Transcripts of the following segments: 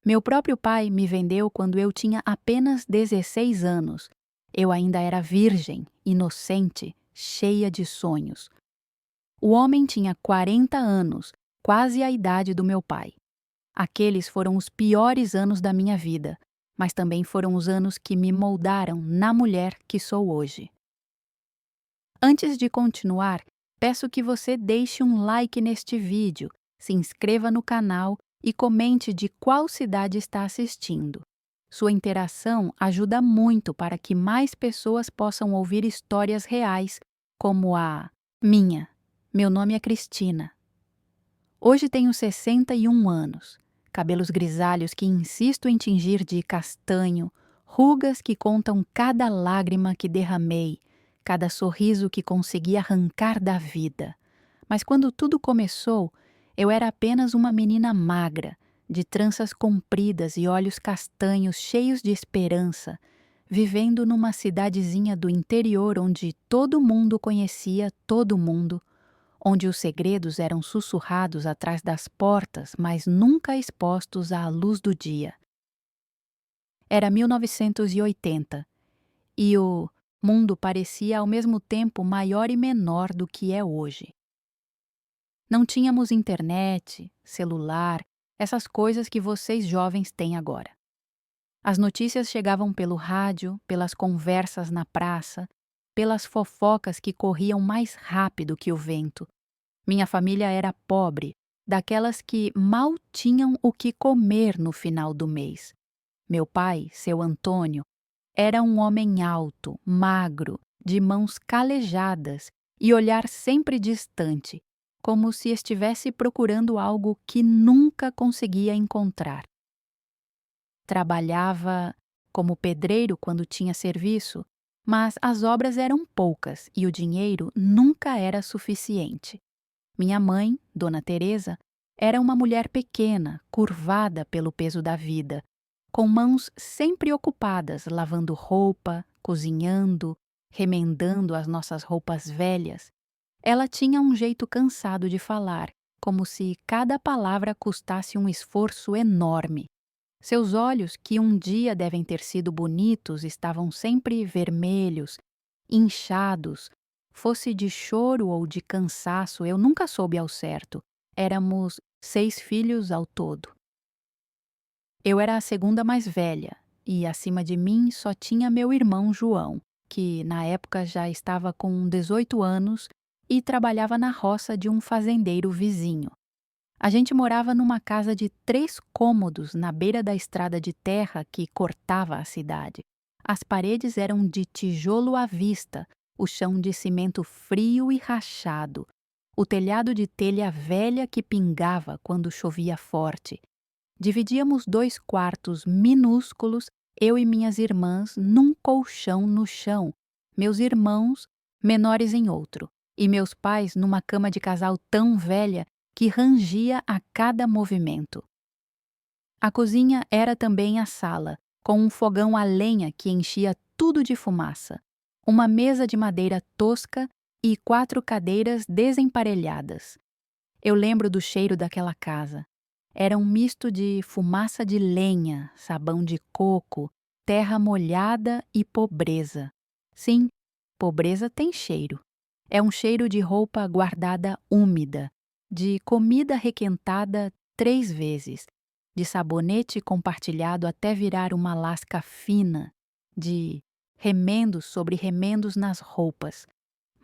Meu próprio pai me vendeu quando eu tinha apenas 16 anos. Eu ainda era virgem, inocente, cheia de sonhos. O homem tinha 40 anos, quase a idade do meu pai. Aqueles foram os piores anos da minha vida, mas também foram os anos que me moldaram na mulher que sou hoje. Antes de continuar, peço que você deixe um like neste vídeo, se inscreva no canal e comente de qual cidade está assistindo. Sua interação ajuda muito para que mais pessoas possam ouvir histórias reais, como a minha. Meu nome é Cristina. Hoje tenho 61 anos, cabelos grisalhos que insisto em tingir de castanho, rugas que contam cada lágrima que derramei, cada sorriso que consegui arrancar da vida. Mas quando tudo começou, eu era apenas uma menina magra, de tranças compridas e olhos castanhos cheios de esperança, vivendo numa cidadezinha do interior onde todo mundo conhecia todo mundo, onde os segredos eram sussurrados atrás das portas, mas nunca expostos à luz do dia. Era 1980 e o mundo parecia ao mesmo tempo maior e menor do que é hoje. Não tínhamos internet, celular, essas coisas que vocês jovens têm agora. As notícias chegavam pelo rádio, pelas conversas na praça, pelas fofocas que corriam mais rápido que o vento. Minha família era pobre, daquelas que mal tinham o que comer no final do mês. Meu pai, seu Antônio, era um homem alto, magro, de mãos calejadas e olhar sempre distante, como se estivesse procurando algo que nunca conseguia encontrar. Trabalhava como pedreiro quando tinha serviço, mas as obras eram poucas e o dinheiro nunca era suficiente. Minha mãe, Dona Teresa, era uma mulher pequena, curvada pelo peso da vida, com mãos sempre ocupadas lavando roupa, cozinhando, remendando as nossas roupas velhas. Ela tinha um jeito cansado de falar, como se cada palavra custasse um esforço enorme. Seus olhos, que um dia devem ter sido bonitos, estavam sempre vermelhos, inchados. Fosse de choro ou de cansaço, eu nunca soube ao certo. Éramos 6 filhos ao todo. Eu era a segunda mais velha, e acima de mim só tinha meu irmão João, que na época já estava com 18 anos e trabalhava na roça de um fazendeiro vizinho. A gente morava numa casa de 3 cômodos na beira da estrada de terra que cortava a cidade. As paredes eram de tijolo à vista, o chão de cimento frio e rachado, o telhado de telha velha que pingava quando chovia forte. Dividíamos 2 quartos minúsculos, eu e minhas irmãs, num colchão no chão, meus irmãos menores em outro, e meus pais numa cama de casal tão velha que rangia a cada movimento. A cozinha era também a sala, com um fogão a lenha que enchia tudo de fumaça, uma mesa de madeira tosca e 4 cadeiras desemparelhadas. Eu lembro do cheiro daquela casa. Era um misto de fumaça de lenha, sabão de coco, terra molhada e pobreza. Sim, pobreza tem cheiro. É um cheiro de roupa guardada úmida, de comida requentada 3 vezes, de sabonete compartilhado até virar uma lasca fina, de remendos sobre remendos nas roupas.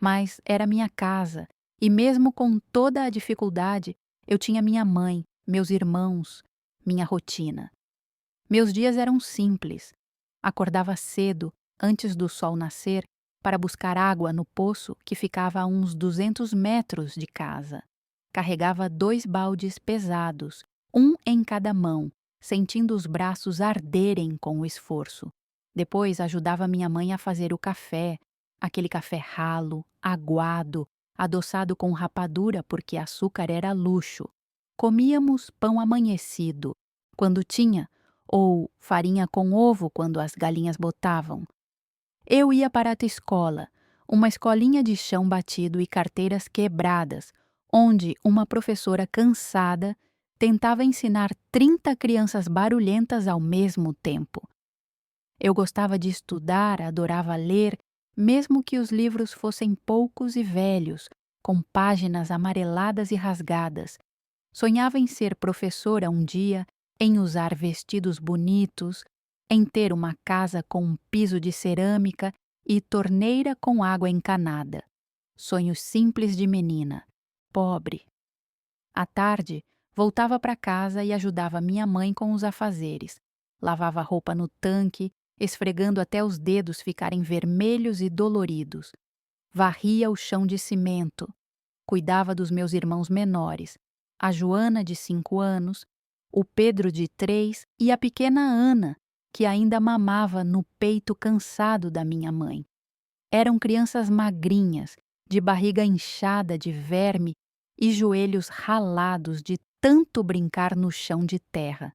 Mas era minha casa, e mesmo com toda a dificuldade, eu tinha minha mãe, meus irmãos, minha rotina. Meus dias eram simples. Acordava cedo, antes do sol nascer, para buscar água no poço que ficava a uns 200 metros de casa. Carregava 2 baldes pesados, um em cada mão, sentindo os braços arderem com o esforço. Depois ajudava minha mãe a fazer o café, aquele café ralo, aguado, adoçado com rapadura porque açúcar era luxo. Comíamos pão amanhecido, quando tinha, ou farinha com ovo quando as galinhas botavam. Eu ia para a escola, uma escolinha de chão batido e carteiras quebradas, onde uma professora cansada tentava ensinar 30 crianças barulhentas ao mesmo tempo. Eu gostava de estudar, adorava ler, mesmo que os livros fossem poucos e velhos, com páginas amareladas e rasgadas. Sonhava em ser professora um dia, em usar vestidos bonitos, em ter uma casa com um piso de cerâmica e torneira com água encanada. Sonhos simples de menina, pobre. À tarde, voltava para casa e ajudava minha mãe com os afazeres. Lavava roupa no tanque, esfregando até os dedos ficarem vermelhos e doloridos. Varria o chão de cimento. Cuidava dos meus irmãos menores, a Joana, de 5 anos, o Pedro, de 3, e a pequena Ana, que ainda mamava no peito cansado da minha mãe. Eram crianças magrinhas, de barriga inchada de verme e joelhos ralados de tanto brincar no chão de terra.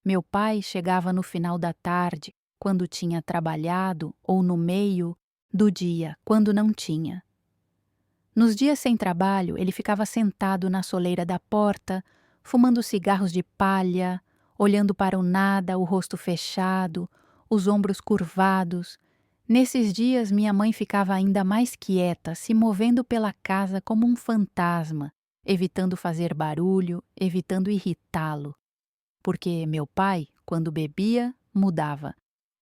Meu pai chegava no final da tarde, quando tinha trabalhado, ou no meio do dia, quando não tinha. Nos dias sem trabalho, ele ficava sentado na soleira da porta, fumando cigarros de palha, olhando para o nada, o rosto fechado, os ombros curvados. Nesses dias, minha mãe ficava ainda mais quieta, se movendo pela casa como um fantasma, evitando fazer barulho, evitando irritá-lo. Porque meu pai, quando bebia, mudava.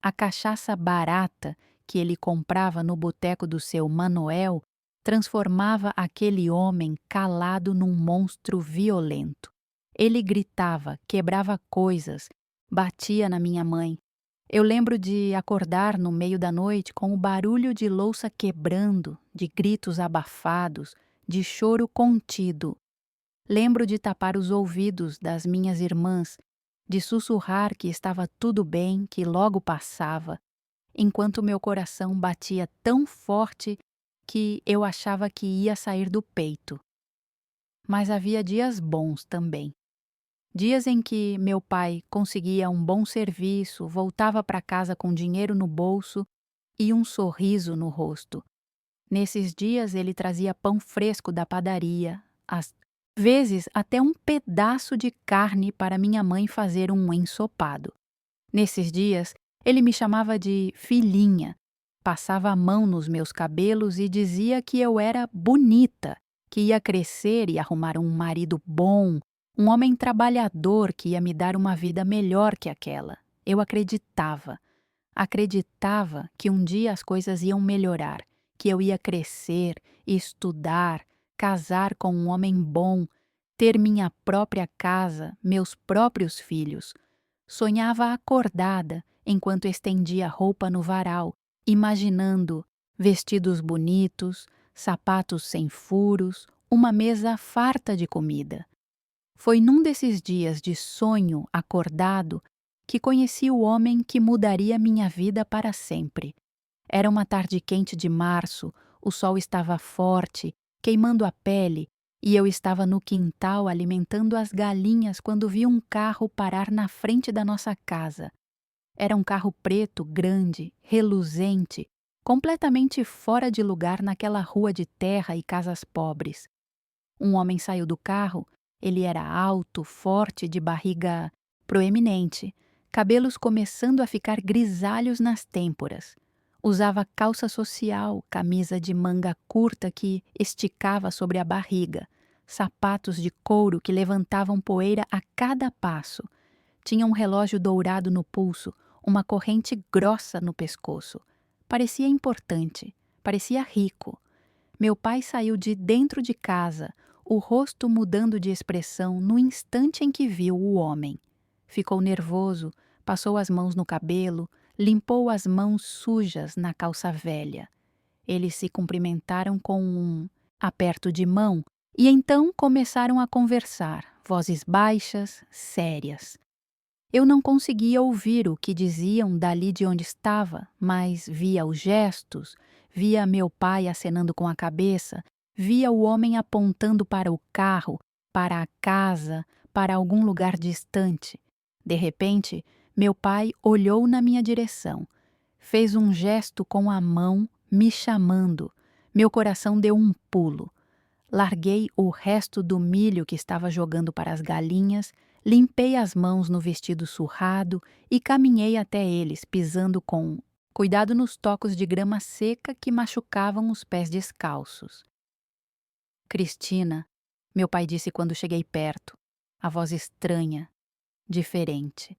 A cachaça barata que ele comprava no boteco do seu Manuel transformava aquele homem calado num monstro violento. Ele gritava, quebrava coisas, batia na minha mãe. Eu lembro de acordar no meio da noite com o barulho de louça quebrando, de gritos abafados, de choro contido. Lembro de tapar os ouvidos das minhas irmãs, de sussurrar que estava tudo bem, que logo passava, enquanto meu coração batia tão forte que eu achava que ia sair do peito. Mas havia dias bons também. Dias em que meu pai conseguia um bom serviço, voltava para casa com dinheiro no bolso e um sorriso no rosto. Nesses dias ele trazia pão fresco da padaria, às vezes até um pedaço de carne para minha mãe fazer um ensopado. Nesses dias ele me chamava de filhinha, passava a mão nos meus cabelos e dizia que eu era bonita, que ia crescer e arrumar um marido bom, um homem trabalhador que ia me dar uma vida melhor que aquela. Eu acreditava. Acreditava que um dia as coisas iam melhorar, que eu ia crescer, estudar, casar com um homem bom, ter minha própria casa, meus próprios filhos. Sonhava acordada enquanto estendia roupa no varal, imaginando vestidos bonitos, sapatos sem furos, uma mesa farta de comida. Foi num desses dias de sonho acordado que conheci o homem que mudaria minha vida para sempre. Era uma tarde quente de março, o sol estava forte, queimando a pele, e eu estava no quintal alimentando as galinhas quando vi um carro parar na frente da nossa casa. Era um carro preto, grande, reluzente, completamente fora de lugar naquela rua de terra e casas pobres. Um homem saiu do carro. Ele era alto, forte, de barriga proeminente, cabelos começando a ficar grisalhos nas têmporas. Usava calça social, camisa de manga curta que esticava sobre a barriga, sapatos de couro que levantavam poeira a cada passo. Tinha um relógio dourado no pulso, uma corrente grossa no pescoço. Parecia importante, parecia rico. Meu pai saiu de dentro de casa, o rosto mudando de expressão no instante em que viu o homem. Ficou nervoso, passou as mãos no cabelo, limpou as mãos sujas na calça velha. Eles se cumprimentaram com um aperto de mão e então começaram a conversar, vozes baixas, sérias. Eu não conseguia ouvir o que diziam dali de onde estava, mas via os gestos, via meu pai acenando com a cabeça, via o homem apontando para o carro, para a casa, para algum lugar distante. De repente, meu pai olhou na minha direção. Fez um gesto com a mão, me chamando. Meu coração deu um pulo. Larguei o resto do milho que estava jogando para as galinhas, limpei as mãos no vestido surrado e caminhei até eles, pisando com cuidado nos tocos de grama seca que machucavam os pés descalços. Cristina, meu pai disse quando cheguei perto, a voz estranha, diferente.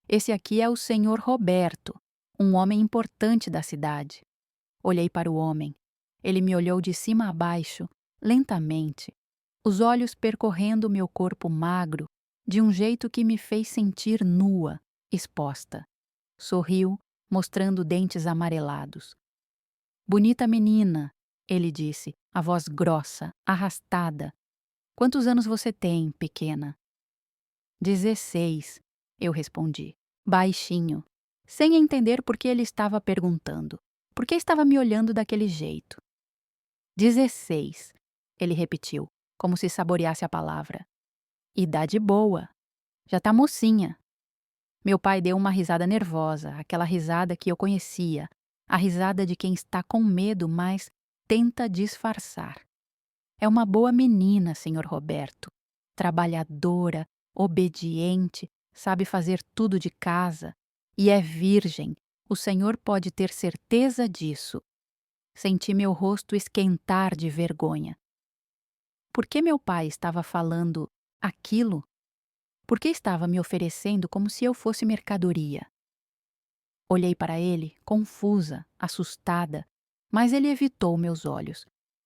Esse aqui é o senhor Roberto, um homem importante da cidade. Olhei para o homem. Ele me olhou de cima a baixo, lentamente, os olhos percorrendo meu corpo magro, de um jeito que me fez sentir nua, exposta. Sorriu, mostrando dentes amarelados. Bonita menina, ele disse, a voz grossa, arrastada. Quantos anos você tem, pequena? 16, eu respondi, baixinho, sem entender por que ele estava perguntando. Por que estava me olhando daquele jeito? 16, ele repetiu, como se saboreasse a palavra. Idade boa. Já tá mocinha. Meu pai deu uma risada nervosa, aquela risada que eu conhecia, a risada de quem está com medo, mas tenta disfarçar. É uma boa menina, senhor Roberto. Trabalhadora, obediente, sabe fazer tudo de casa. E é virgem. O senhor pode ter certeza disso. Senti meu rosto esquentar de vergonha. Por que meu pai estava falando aquilo? Por que estava me oferecendo como se eu fosse mercadoria? Olhei para ele, confusa, assustada, mas ele evitou meus olhos.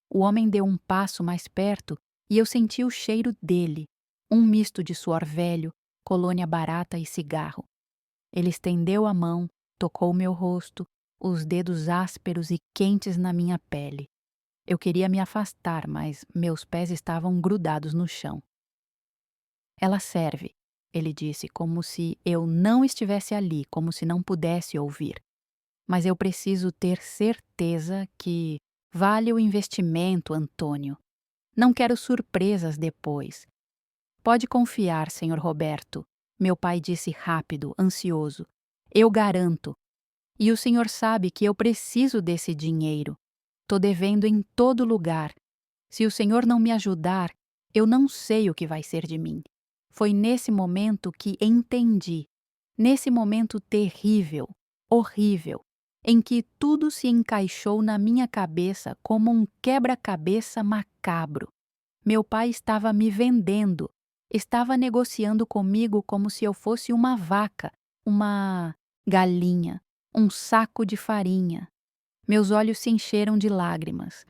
O homem deu um passo mais perto e eu senti o cheiro dele, um misto de suor velho, colônia barata e cigarro. Ele estendeu a mão, tocou meu rosto, os dedos ásperos e quentes na minha pele. Eu queria me afastar, mas meus pés estavam grudados no chão. Ela serve, ele disse, como se eu não estivesse ali, como se não pudesse ouvir. Mas eu preciso ter certeza que vale o investimento, Antônio. Não quero surpresas depois. Pode confiar, senhor Roberto, meu pai disse rápido, ansioso. Eu garanto. E o senhor sabe que eu preciso desse dinheiro. Tô devendo em todo lugar. Se o senhor não me ajudar, eu não sei o que vai ser de mim. Foi nesse momento que entendi. Nesse momento terrível, horrível, em que tudo se encaixou na minha cabeça como um quebra-cabeça macabro. Meu pai estava me vendendo, estava negociando comigo como se eu fosse uma vaca, uma galinha, um saco de farinha. Meus olhos se encheram de lágrimas.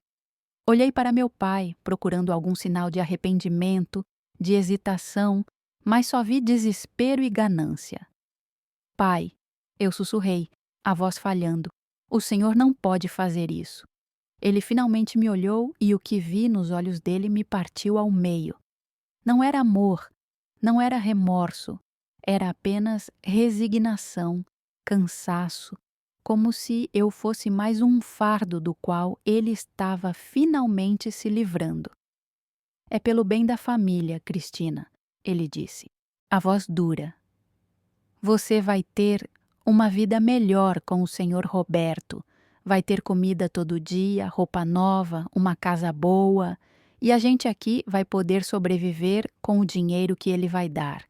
Olhei para meu pai, procurando algum sinal de arrependimento, de hesitação, mas só vi desespero e ganância. Pai, eu sussurrei, a voz falhando, o senhor não pode fazer isso. Ele finalmente me olhou e o que vi nos olhos dele me partiu ao meio. Não era amor, não era remorso, era apenas resignação, cansaço, como se eu fosse mais um fardo do qual ele estava finalmente se livrando. É pelo bem da família, Cristina, ele disse, a voz dura. Você vai ter uma vida melhor com o senhor Roberto. Vai ter comida todo dia, roupa nova, uma casa boa. E a gente aqui vai poder sobreviver com o dinheiro que ele vai dar.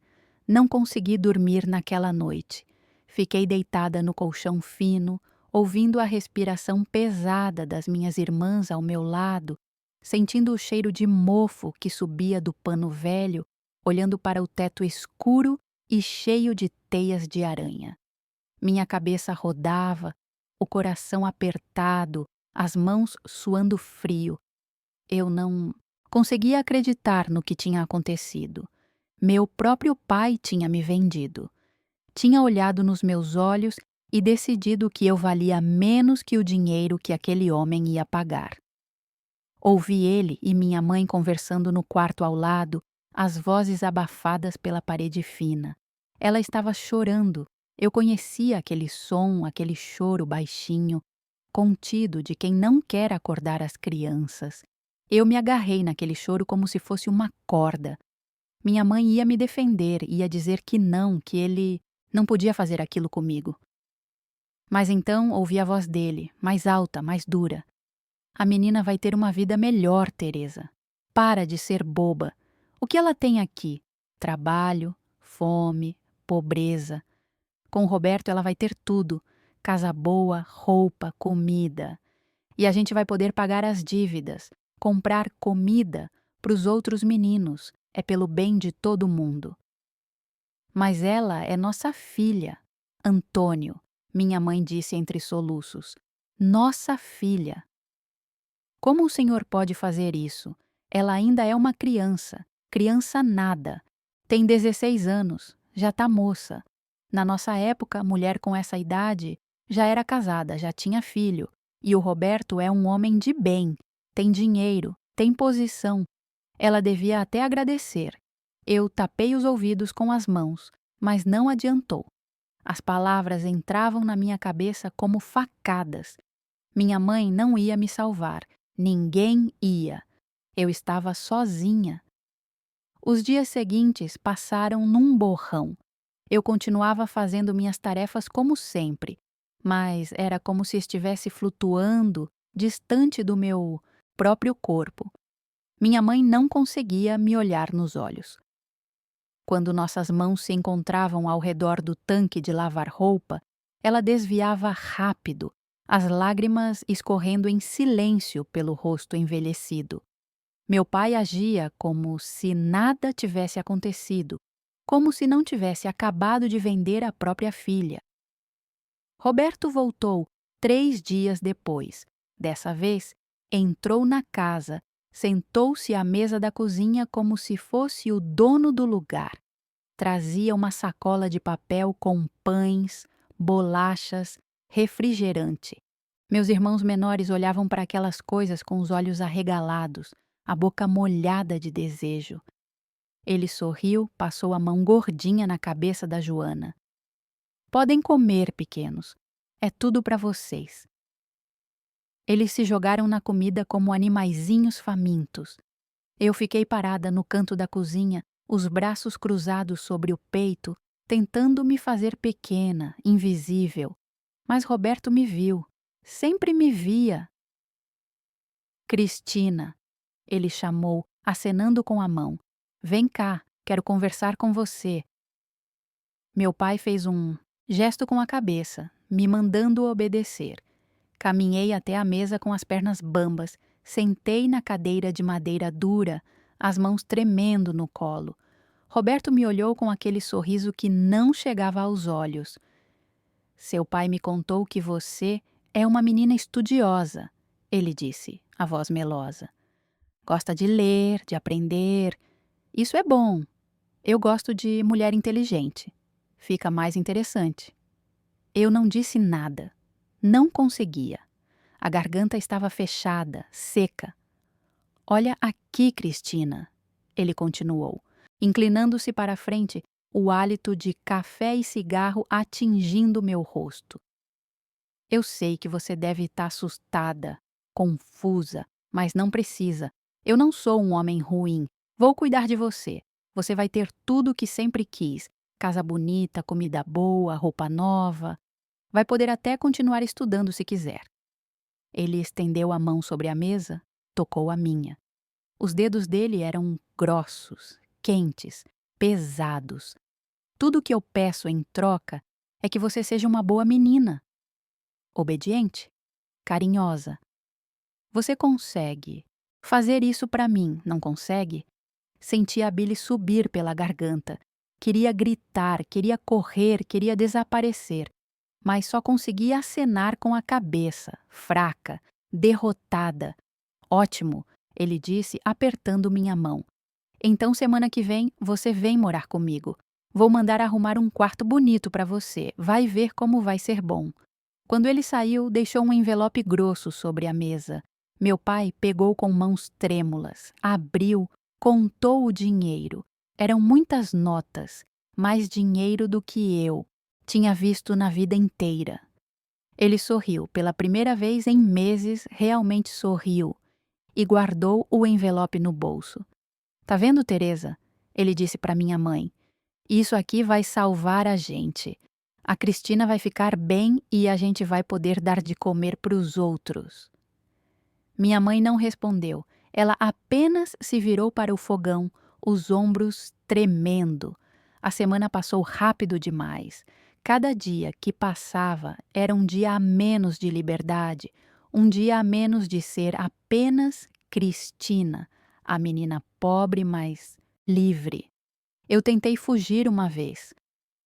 Não consegui dormir naquela noite. Fiquei deitada no colchão fino, ouvindo a respiração pesada das minhas irmãs ao meu lado, sentindo o cheiro de mofo que subia do pano velho, olhando para o teto escuro e cheio de teias de aranha. Minha cabeça rodava, o coração apertado, as mãos suando frio. Eu não conseguia acreditar no que tinha acontecido. Meu próprio pai tinha me vendido. Tinha olhado nos meus olhos e decidido que eu valia menos que o dinheiro que aquele homem ia pagar. Ouvi ele e minha mãe conversando no quarto ao lado, as vozes abafadas pela parede fina. Ela estava chorando. Eu conhecia aquele som, aquele choro baixinho, contido de quem não quer acordar as crianças. Eu me agarrei naquele choro como se fosse uma corda. Minha mãe ia me defender, ia dizer que ele não podia fazer aquilo comigo. Mas então ouvi a voz dele, mais alta, mais dura. A menina vai ter uma vida melhor, Teresa. Para de ser boba. O que ela tem aqui? Trabalho, fome, pobreza. Com o Roberto ela vai ter tudo: casa boa, roupa, comida. E a gente vai poder pagar as dívidas, comprar comida para os outros meninos. É pelo bem de todo mundo. Mas ela é nossa filha. Antônio, minha mãe disse entre soluços. Nossa filha. Como o senhor pode fazer isso? Ela ainda é uma criança. Criança nada. Tem 16 anos. Já tá moça. Na nossa época, mulher com essa idade já era casada, já tinha filho. E o Roberto é um homem de bem. Tem dinheiro, tem posição. Ela devia até agradecer. Eu tapei os ouvidos com as mãos, mas não adiantou. As palavras entravam na minha cabeça como facadas. Minha mãe não ia me salvar. Ninguém ia. Eu estava sozinha. Os dias seguintes passaram num borrão. Eu continuava fazendo minhas tarefas como sempre, mas era como se estivesse flutuando distante do meu próprio corpo. Minha mãe não conseguia me olhar nos olhos. Quando nossas mãos se encontravam ao redor do tanque de lavar roupa, ela desviava rápido, as lágrimas escorrendo em silêncio pelo rosto envelhecido. Meu pai agia como se nada tivesse acontecido, como se não tivesse acabado de vender a própria filha. Roberto voltou 3 dias depois. Dessa vez, entrou na casa, sentou-se à mesa da cozinha como se fosse o dono do lugar. Trazia uma sacola de papel com pães, bolachas, refrigerante. Meus irmãos menores olhavam para aquelas coisas com os olhos arregalados, a boca molhada de desejo. Ele sorriu, passou a mão gordinha na cabeça da Joana. Podem comer, pequenos. É tudo para vocês. Eles se jogaram na comida como animaizinhos famintos. Eu fiquei parada no canto da cozinha, os braços cruzados sobre o peito, tentando me fazer pequena, invisível. Mas Roberto me viu. Sempre me via. Cristina, ele chamou, acenando com a mão. Vem cá, quero conversar com você. Meu pai fez um gesto com a cabeça, me mandando obedecer. Caminhei até a mesa com as pernas bambas, sentei na cadeira de madeira dura, as mãos tremendo no colo. Roberto me olhou com aquele sorriso que não chegava aos olhos. Seu pai me contou que você é uma menina estudiosa, ele disse, a voz melosa. Gosta de ler, de aprender. Isso é bom. Eu gosto de mulher inteligente. Fica mais interessante. Eu não disse nada. Não conseguia. A garganta estava fechada, seca. Olha aqui, Cristina, ele continuou, inclinando-se para a frente, o hálito de café e cigarro atingindo meu rosto. Eu sei que você deve estar assustada, confusa, mas não precisa. Eu não sou um homem ruim. Vou cuidar de você. Você vai ter tudo o que sempre quis. Casa bonita, comida boa, roupa nova. Vai poder até continuar estudando se quiser. Ele estendeu a mão sobre a mesa, tocou a minha. Os dedos dele eram grossos, quentes, pesados. Tudo o que eu peço em troca é que você seja uma boa menina. Obediente, carinhosa. Você consegue fazer isso para mim, não consegue? Senti a bile subir pela garganta. Queria gritar, queria correr, queria desaparecer. Mas só conseguia acenar com a cabeça, fraca, derrotada. Ótimo, ele disse, apertando minha mão. Então, semana que vem, você vem morar comigo. Vou mandar arrumar um quarto bonito para você. Vai ver como vai ser bom. Quando ele saiu, deixou um envelope grosso sobre a mesa. Meu pai pegou com mãos trêmulas, abriu, contou o dinheiro. Eram muitas notas, mais dinheiro do que eu tinha visto na vida inteira. Ele sorriu, pela primeira vez em meses, realmente sorriu, e guardou o envelope no bolso. Tá vendo, Teresa? Ele disse para minha mãe. Isso aqui vai salvar a gente. A Cristina vai ficar bem e a gente vai poder dar de comer para os outros. Minha mãe não respondeu. Ela apenas se virou para o fogão, os ombros tremendo. A semana passou rápido demais. Cada dia que passava era um dia a menos de liberdade, um dia a menos de ser apenas Cristina, a menina pobre, mas livre. Eu tentei fugir uma vez.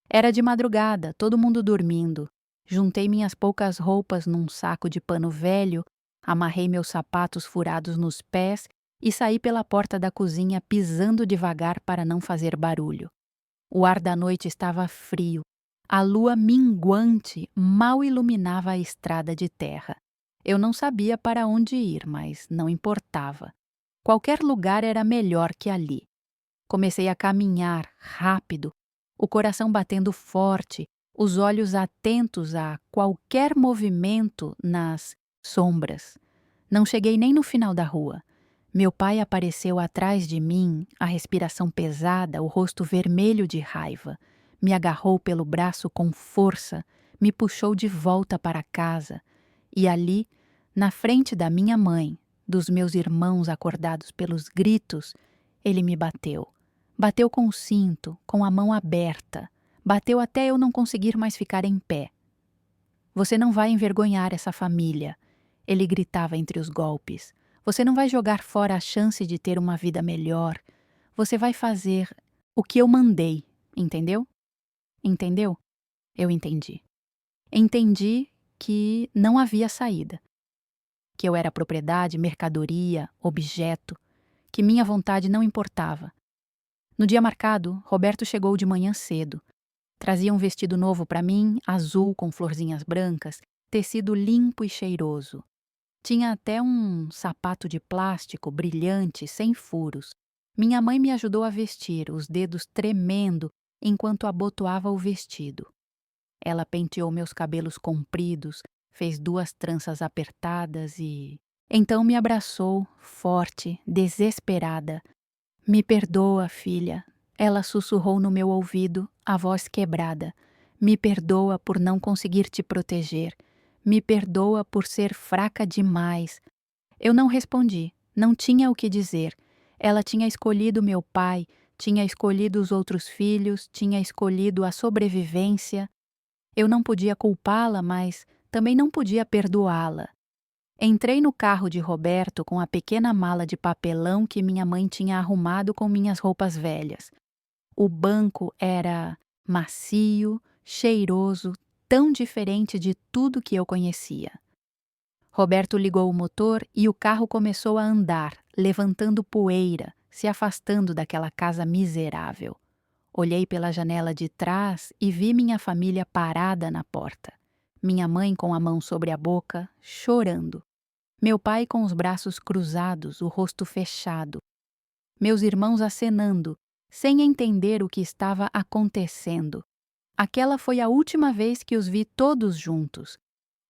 Era de madrugada, todo mundo dormindo. Juntei minhas poucas roupas num saco de pano velho, amarrei meus sapatos furados nos pés e saí pela porta da cozinha pisando devagar para não fazer barulho. O ar da noite estava frio. A lua minguante mal iluminava a estrada de terra. Eu não sabia para onde ir, mas não importava. Qualquer lugar era melhor que ali. Comecei a caminhar rápido, o coração batendo forte, os olhos atentos a qualquer movimento nas sombras. Não cheguei nem no final da rua. Meu pai apareceu atrás de mim, a respiração pesada, o rosto vermelho de raiva. Me agarrou pelo braço com força, me puxou de volta para casa. E ali, na frente da minha mãe, dos meus irmãos acordados pelos gritos, ele me bateu. Bateu com o cinto, com a mão aberta. Bateu até eu não conseguir mais ficar em pé. Você não vai envergonhar essa família, ele gritava entre os golpes. Você não vai jogar fora a chance de ter uma vida melhor. Você vai fazer o que eu mandei, entendeu? Entendeu? Eu entendi. Entendi que não havia saída. Que eu era propriedade, mercadoria, objeto. Que minha vontade não importava. No dia marcado, Roberto chegou de manhã cedo. Trazia um vestido novo para mim, azul com florzinhas brancas, tecido limpo e cheiroso. Tinha até um sapato de plástico brilhante, sem furos. Minha mãe me ajudou a vestir, os dedos tremendo enquanto abotoava o vestido. Ela penteou meus cabelos compridos, fez 2 tranças apertadas e... Então me abraçou, forte, desesperada. Me perdoa, filha. Ela sussurrou no meu ouvido, a voz quebrada. Me perdoa por não conseguir te proteger. Me perdoa por ser fraca demais. Eu não respondi, não tinha o que dizer. Ela tinha escolhido meu pai, tinha escolhido os outros filhos, tinha escolhido a sobrevivência. Eu não podia culpá-la, mas também não podia perdoá-la. Entrei no carro de Roberto com a pequena mala de papelão que minha mãe tinha arrumado com minhas roupas velhas. O banco era macio, cheiroso, tão diferente de tudo que eu conhecia. Roberto ligou o motor e o carro começou a andar, levantando poeira, se afastando daquela casa miserável. Olhei pela janela de trás e vi minha família parada na porta. Minha mãe com a mão sobre a boca, chorando. Meu pai com os braços cruzados, o rosto fechado. Meus irmãos acenando, sem entender o que estava acontecendo. Aquela foi a última vez que os vi todos juntos.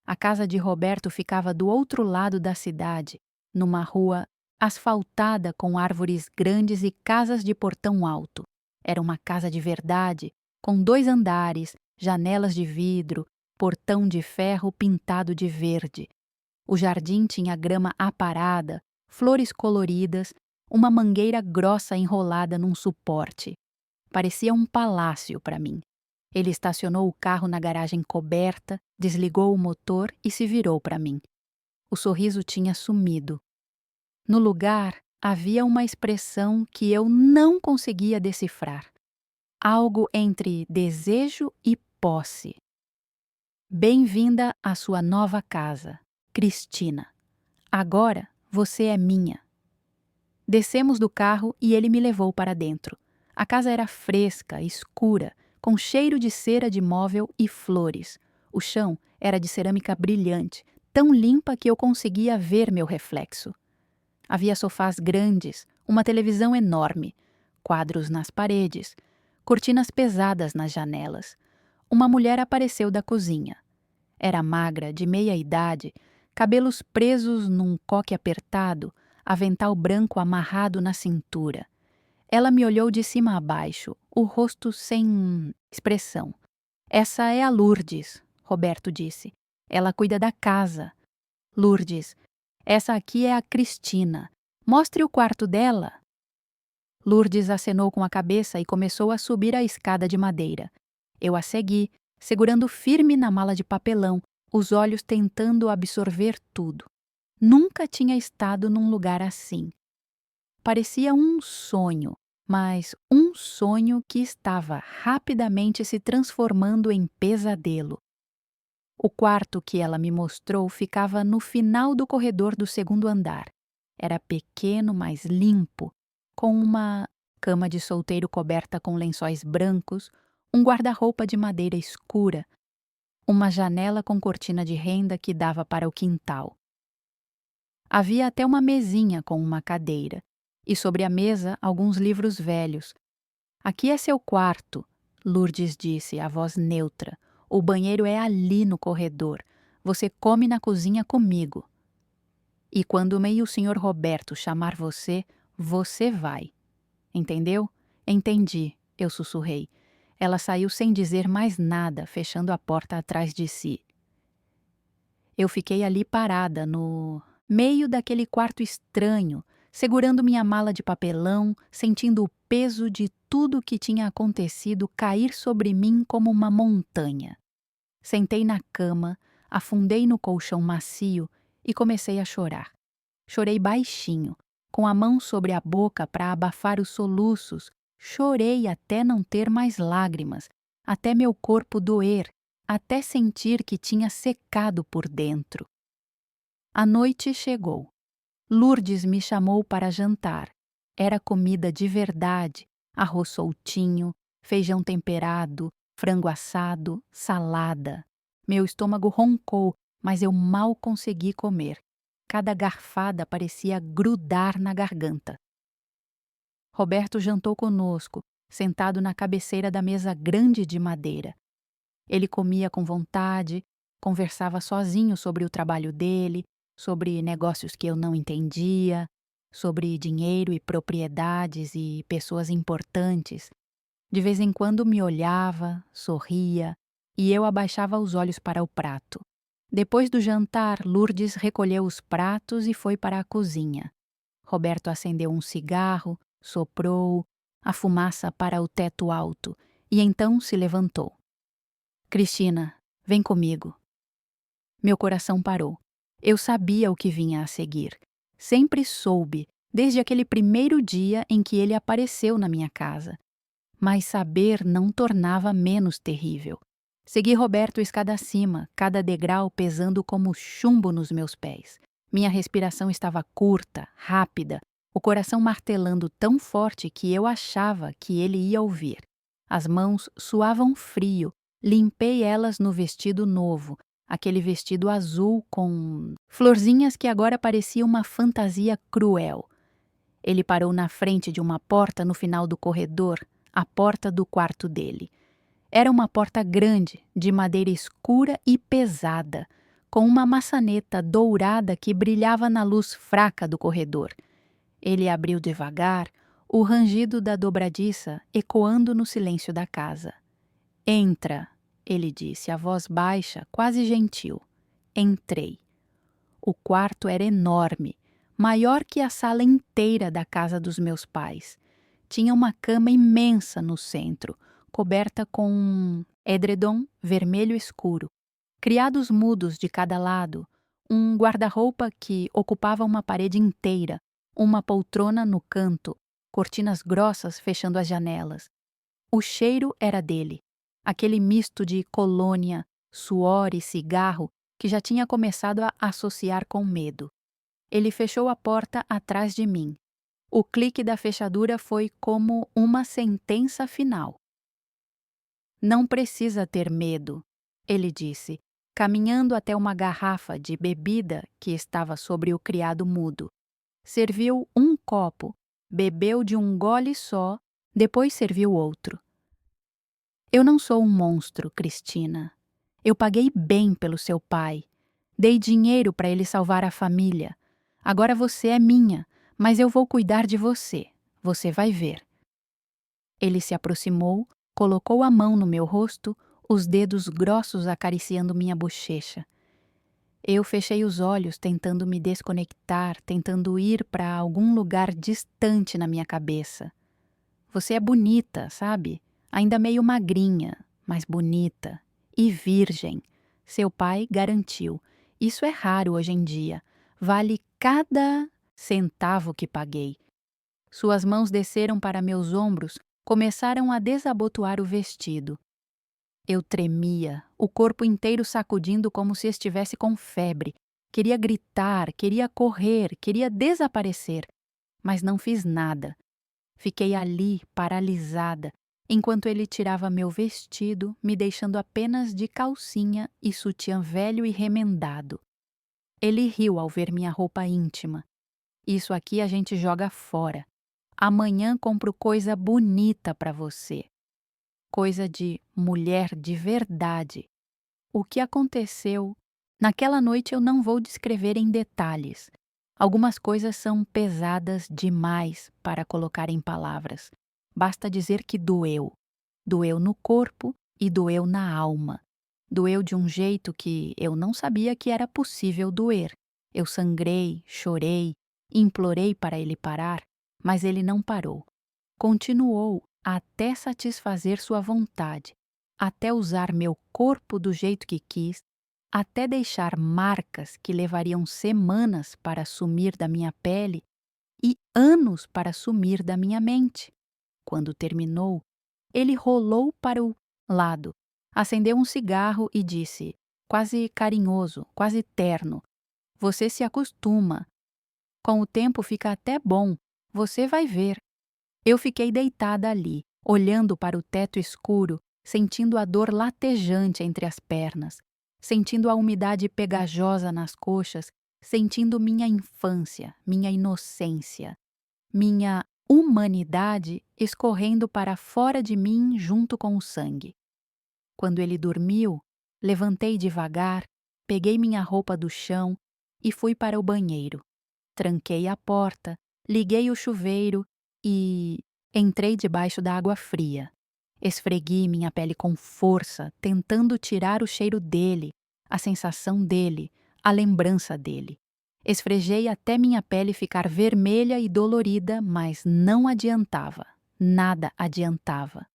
A casa de Roberto ficava do outro lado da cidade, numa rua asfaltada com árvores grandes e casas de portão alto. Era uma casa de verdade, com 2 andares, janelas de vidro, portão de ferro pintado de verde. O jardim tinha grama aparada, flores coloridas, uma mangueira grossa enrolada num suporte. Parecia um palácio para mim. Ele estacionou o carro na garagem coberta, desligou o motor e se virou para mim. O sorriso tinha sumido. No lugar, havia uma expressão que eu não conseguia decifrar. Algo entre desejo e posse. Bem-vinda à sua nova casa, Cristina. Agora você é minha. Descemos do carro e ele me levou para dentro. A casa era fresca, escura, com cheiro de cera de móvel e flores. O chão era de cerâmica brilhante, tão limpa que eu conseguia ver meu reflexo. Havia sofás grandes, uma televisão enorme, quadros nas paredes, cortinas pesadas nas janelas. Uma mulher apareceu da cozinha. Era magra, de meia idade, cabelos presos num coque apertado, avental branco amarrado na cintura. Ela me olhou de cima a baixo, o rosto sem expressão. Essa é a Lourdes, Roberto disse. Ela cuida da casa. Lourdes, essa aqui é a Cristina, Mostre o quarto dela. Lourdes acenou com a cabeça e começou a subir a escada de madeira. Eu a segui, segurando firme na mala de papelão, os olhos tentando absorver tudo. Nunca tinha estado num lugar assim. Parecia um sonho, mas um sonho que estava rapidamente se transformando em pesadelo. O quarto que ela me mostrou ficava no final do corredor do segundo andar. Era pequeno, mas limpo, com uma cama de solteiro coberta com lençóis brancos, um guarda-roupa de madeira escura, uma janela com cortina de renda que dava para o quintal. Havia até uma mesinha com uma cadeira, e sobre a mesa alguns livros velhos. Aqui é seu quarto, Lourdes disse, a voz neutra. O banheiro é ali no corredor. Você come na cozinha comigo. E quando meio o senhor Roberto chamar você, você vai. Entendeu? Entendi, eu sussurrei. Ela saiu sem dizer mais nada, fechando a porta atrás de si. Eu fiquei ali parada, no meio daquele quarto estranho, segurando minha mala de papelão, sentindo o peso de tudo o que tinha acontecido cair sobre mim como uma montanha. Sentei na cama, afundei no colchão macio e comecei a chorar. Chorei baixinho, com a mão sobre a boca para abafar os soluços. Chorei até não ter mais lágrimas, até meu corpo doer, até sentir que tinha secado por dentro. A noite chegou. Lourdes me chamou para jantar. Era comida de verdade, arroz soltinho, feijão temperado, frango assado, salada. Meu estômago roncou, mas eu mal consegui comer. Cada garfada parecia grudar na garganta. Roberto jantou conosco, sentado na cabeceira da mesa grande de madeira. Ele comia com vontade, conversava sozinho sobre o trabalho dele, sobre negócios que eu não entendia, sobre dinheiro e propriedades e pessoas importantes. De vez em quando me olhava, sorria, e eu abaixava os olhos para o prato. Depois do jantar, Lourdes recolheu os pratos e foi para a cozinha. Roberto acendeu um cigarro, soprou, a fumaça para o teto alto, e então se levantou. Cristina, vem comigo. Meu coração parou. Eu sabia o que vinha a seguir. Sempre soube, desde aquele primeiro dia em que ele apareceu na minha casa. Mas saber não tornava menos terrível. Segui Roberto escada acima, cada degrau pesando como chumbo nos meus pés. Minha respiração estava curta, rápida, o coração martelando tão forte que eu achava que ele ia ouvir. As mãos suavam frio, limpei elas no vestido novo, aquele vestido azul com florzinhas que agora parecia uma fantasia cruel. Ele parou na frente de uma porta no final do corredor, a porta do quarto dele. Era uma porta grande, de madeira escura e pesada, com uma maçaneta dourada que brilhava na luz fraca do corredor. Ele abriu devagar, o rangido da dobradiça ecoando no silêncio da casa. Entra, ele disse, a voz baixa, quase gentil. Entrei. O quarto era enorme, maior que a sala inteira da casa dos meus pais. Tinha uma cama imensa no centro, coberta com um edredom vermelho escuro, criados mudos de cada lado, um guarda-roupa que ocupava uma parede inteira, uma poltrona no canto, cortinas grossas fechando as janelas. O cheiro era dele, aquele misto de colônia, suor e cigarro que já tinha começado a associar com medo. Ele fechou a porta atrás de mim. O clique da fechadura foi como uma sentença final. Não precisa ter medo, ele disse, caminhando até uma garrafa de bebida que estava sobre o criado mudo. Serviu um copo, bebeu de um gole só, depois serviu outro. Eu não sou um monstro, Cristina. Eu paguei bem pelo seu pai. Dei dinheiro para ele salvar a família. Agora você é minha, mas eu vou cuidar de você. Você vai ver. Ele se aproximou, colocou a mão no meu rosto, os dedos grossos acariciando minha bochecha. Eu fechei os olhos tentando me desconectar, tentando ir para algum lugar distante na minha cabeça. Você é bonita, sabe? Ainda meio magrinha, mas bonita. E virgem. Seu pai garantiu. Isso é raro hoje em dia. Vale cada centavo que paguei. Suas mãos desceram para meus ombros, começaram a desabotoar o vestido. Eu tremia, o corpo inteiro sacudindo como se estivesse com febre. Queria gritar, queria correr, queria desaparecer, mas não fiz nada. Fiquei ali, paralisada, enquanto ele tirava meu vestido, me deixando apenas de calcinha e sutiã velho e remendado. Ele riu ao ver minha roupa íntima. Isso aqui a gente joga fora. Amanhã compro coisa bonita para você. Coisa de mulher de verdade. O que aconteceu? Naquela noite eu não vou descrever em detalhes. Algumas coisas são pesadas demais para colocar em palavras. Basta dizer que doeu. Doeu no corpo e doeu na alma. Doeu de um jeito que eu não sabia que era possível doer. Eu sangrei, chorei, implorei para ele parar, mas ele não parou. Continuou até satisfazer sua vontade, até usar meu corpo do jeito que quis, até deixar marcas que levariam semanas para sumir da minha pele e anos para sumir da minha mente. Quando terminou, ele rolou para o lado, acendeu um cigarro e disse, quase carinhoso, quase terno: "Você se acostuma. Com o tempo fica até bom. Você vai ver." Eu fiquei deitada ali, olhando para o teto escuro, sentindo a dor latejante entre as pernas, sentindo a umidade pegajosa nas coxas, sentindo minha infância, minha inocência, minha humanidade escorrendo para fora de mim junto com o sangue. Quando ele dormiu, levantei devagar, peguei minha roupa do chão e fui para o banheiro. Tranquei a porta, liguei o chuveiro e entrei debaixo da água fria. Esfreguei minha pele com força, tentando tirar o cheiro dele, a sensação dele, a lembrança dele. Esfregei até minha pele ficar vermelha e dolorida, mas não adiantava. Nada adiantava.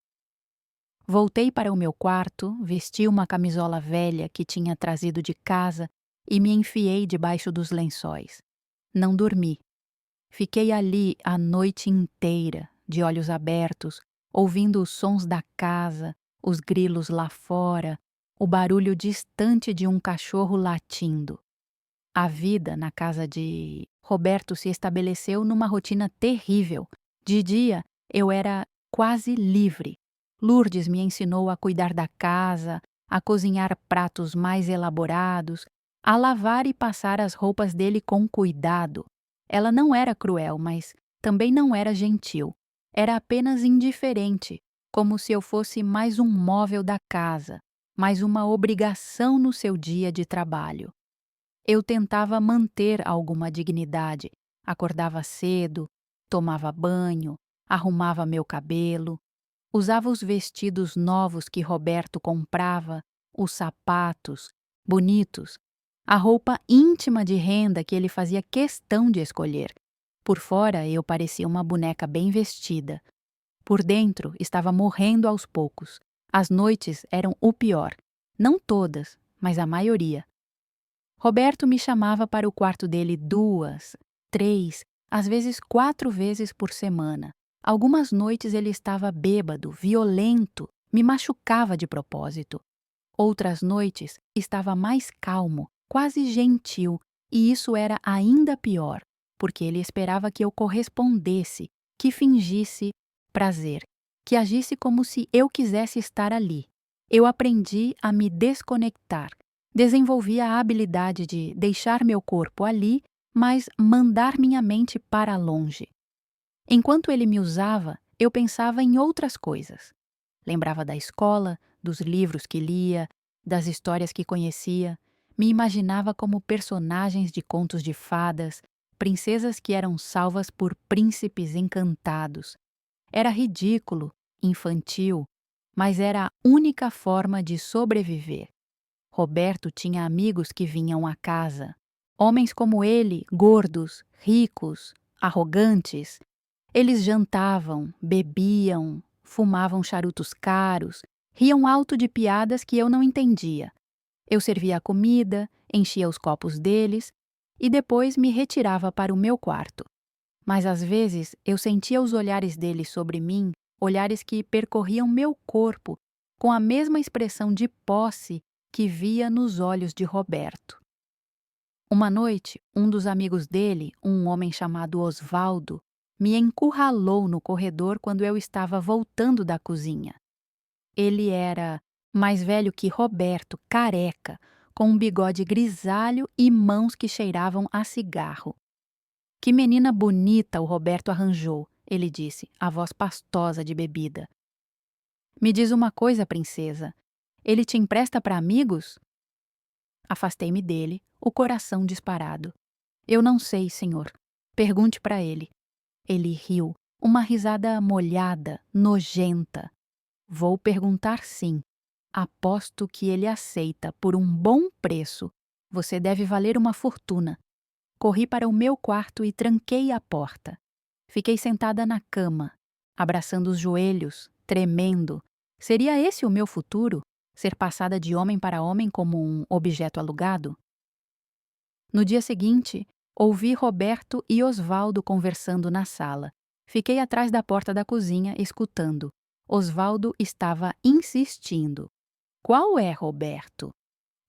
Voltei para o meu quarto, vesti uma camisola velha que tinha trazido de casa e me enfiei debaixo dos lençóis. Não dormi. Fiquei ali a noite inteira, de olhos abertos, ouvindo os sons da casa, os grilos lá fora, o barulho distante de um cachorro latindo. A vida na casa de Roberto se estabeleceu numa rotina terrível. De dia, eu era quase livre. Lourdes me ensinou a cuidar da casa, a cozinhar pratos mais elaborados, a lavar e passar as roupas dele com cuidado. Ela não era cruel, mas também não era gentil. Era apenas indiferente, como se eu fosse mais um móvel da casa, mais uma obrigação no seu dia de trabalho. Eu tentava manter alguma dignidade. Acordava cedo, tomava banho, arrumava meu cabelo, usava os vestidos novos que Roberto comprava, os sapatos, bonitos, a roupa íntima de renda que ele fazia questão de escolher. Por fora eu parecia uma boneca bem vestida. Por dentro estava morrendo aos poucos. As noites eram o pior. Não todas, mas a maioria. Roberto me chamava para o quarto dele 2, 3, às vezes 4 vezes por semana. Algumas noites ele estava bêbado, violento, me machucava de propósito. Outras noites estava mais calmo, quase gentil, e isso era ainda pior, porque ele esperava que eu correspondesse, que fingisse prazer, que agisse como se eu quisesse estar ali. Eu aprendi a me desconectar. Desenvolvi a habilidade de deixar meu corpo ali, mas mandar minha mente para longe. Enquanto ele me usava, eu pensava em outras coisas. Lembrava da escola, dos livros que lia, das histórias que conhecia. Me imaginava como personagens de contos de fadas, princesas que eram salvas por príncipes encantados. Era ridículo, infantil, mas era a única forma de sobreviver. Roberto tinha amigos que vinham à casa. Homens como ele, gordos, ricos, arrogantes. Eles jantavam, bebiam, fumavam charutos caros, riam alto de piadas que eu não entendia. Eu servia a comida, enchia os copos deles e depois me retirava para o meu quarto. Mas às vezes eu sentia os olhares deles sobre mim, olhares que percorriam meu corpo com a mesma expressão de posse que via nos olhos de Roberto. Uma noite, um dos amigos dele, um homem chamado Osvaldo, me encurralou no corredor quando eu estava voltando da cozinha. Ele era mais velho que Roberto, careca, com um bigode grisalho e mãos que cheiravam a cigarro. "Que menina bonita o Roberto arranjou", ele disse, a voz pastosa de bebida. "Me diz uma coisa, princesa. Ele te empresta para amigos?" Afastei-me dele, o coração disparado. "Eu não sei, senhor. Pergunte para ele." Ele riu, uma risada molhada, nojenta. "Vou perguntar sim. Aposto que ele aceita por um bom preço. Você deve valer uma fortuna." Corri para o meu quarto e tranquei a porta. Fiquei sentada na cama, abraçando os joelhos, tremendo. Seria esse o meu futuro? Ser passada de homem para homem como um objeto alugado? No dia seguinte, ouvi Roberto e Osvaldo conversando na sala. Fiquei atrás da porta da cozinha, escutando. Osvaldo estava insistindo. "Qual é, Roberto?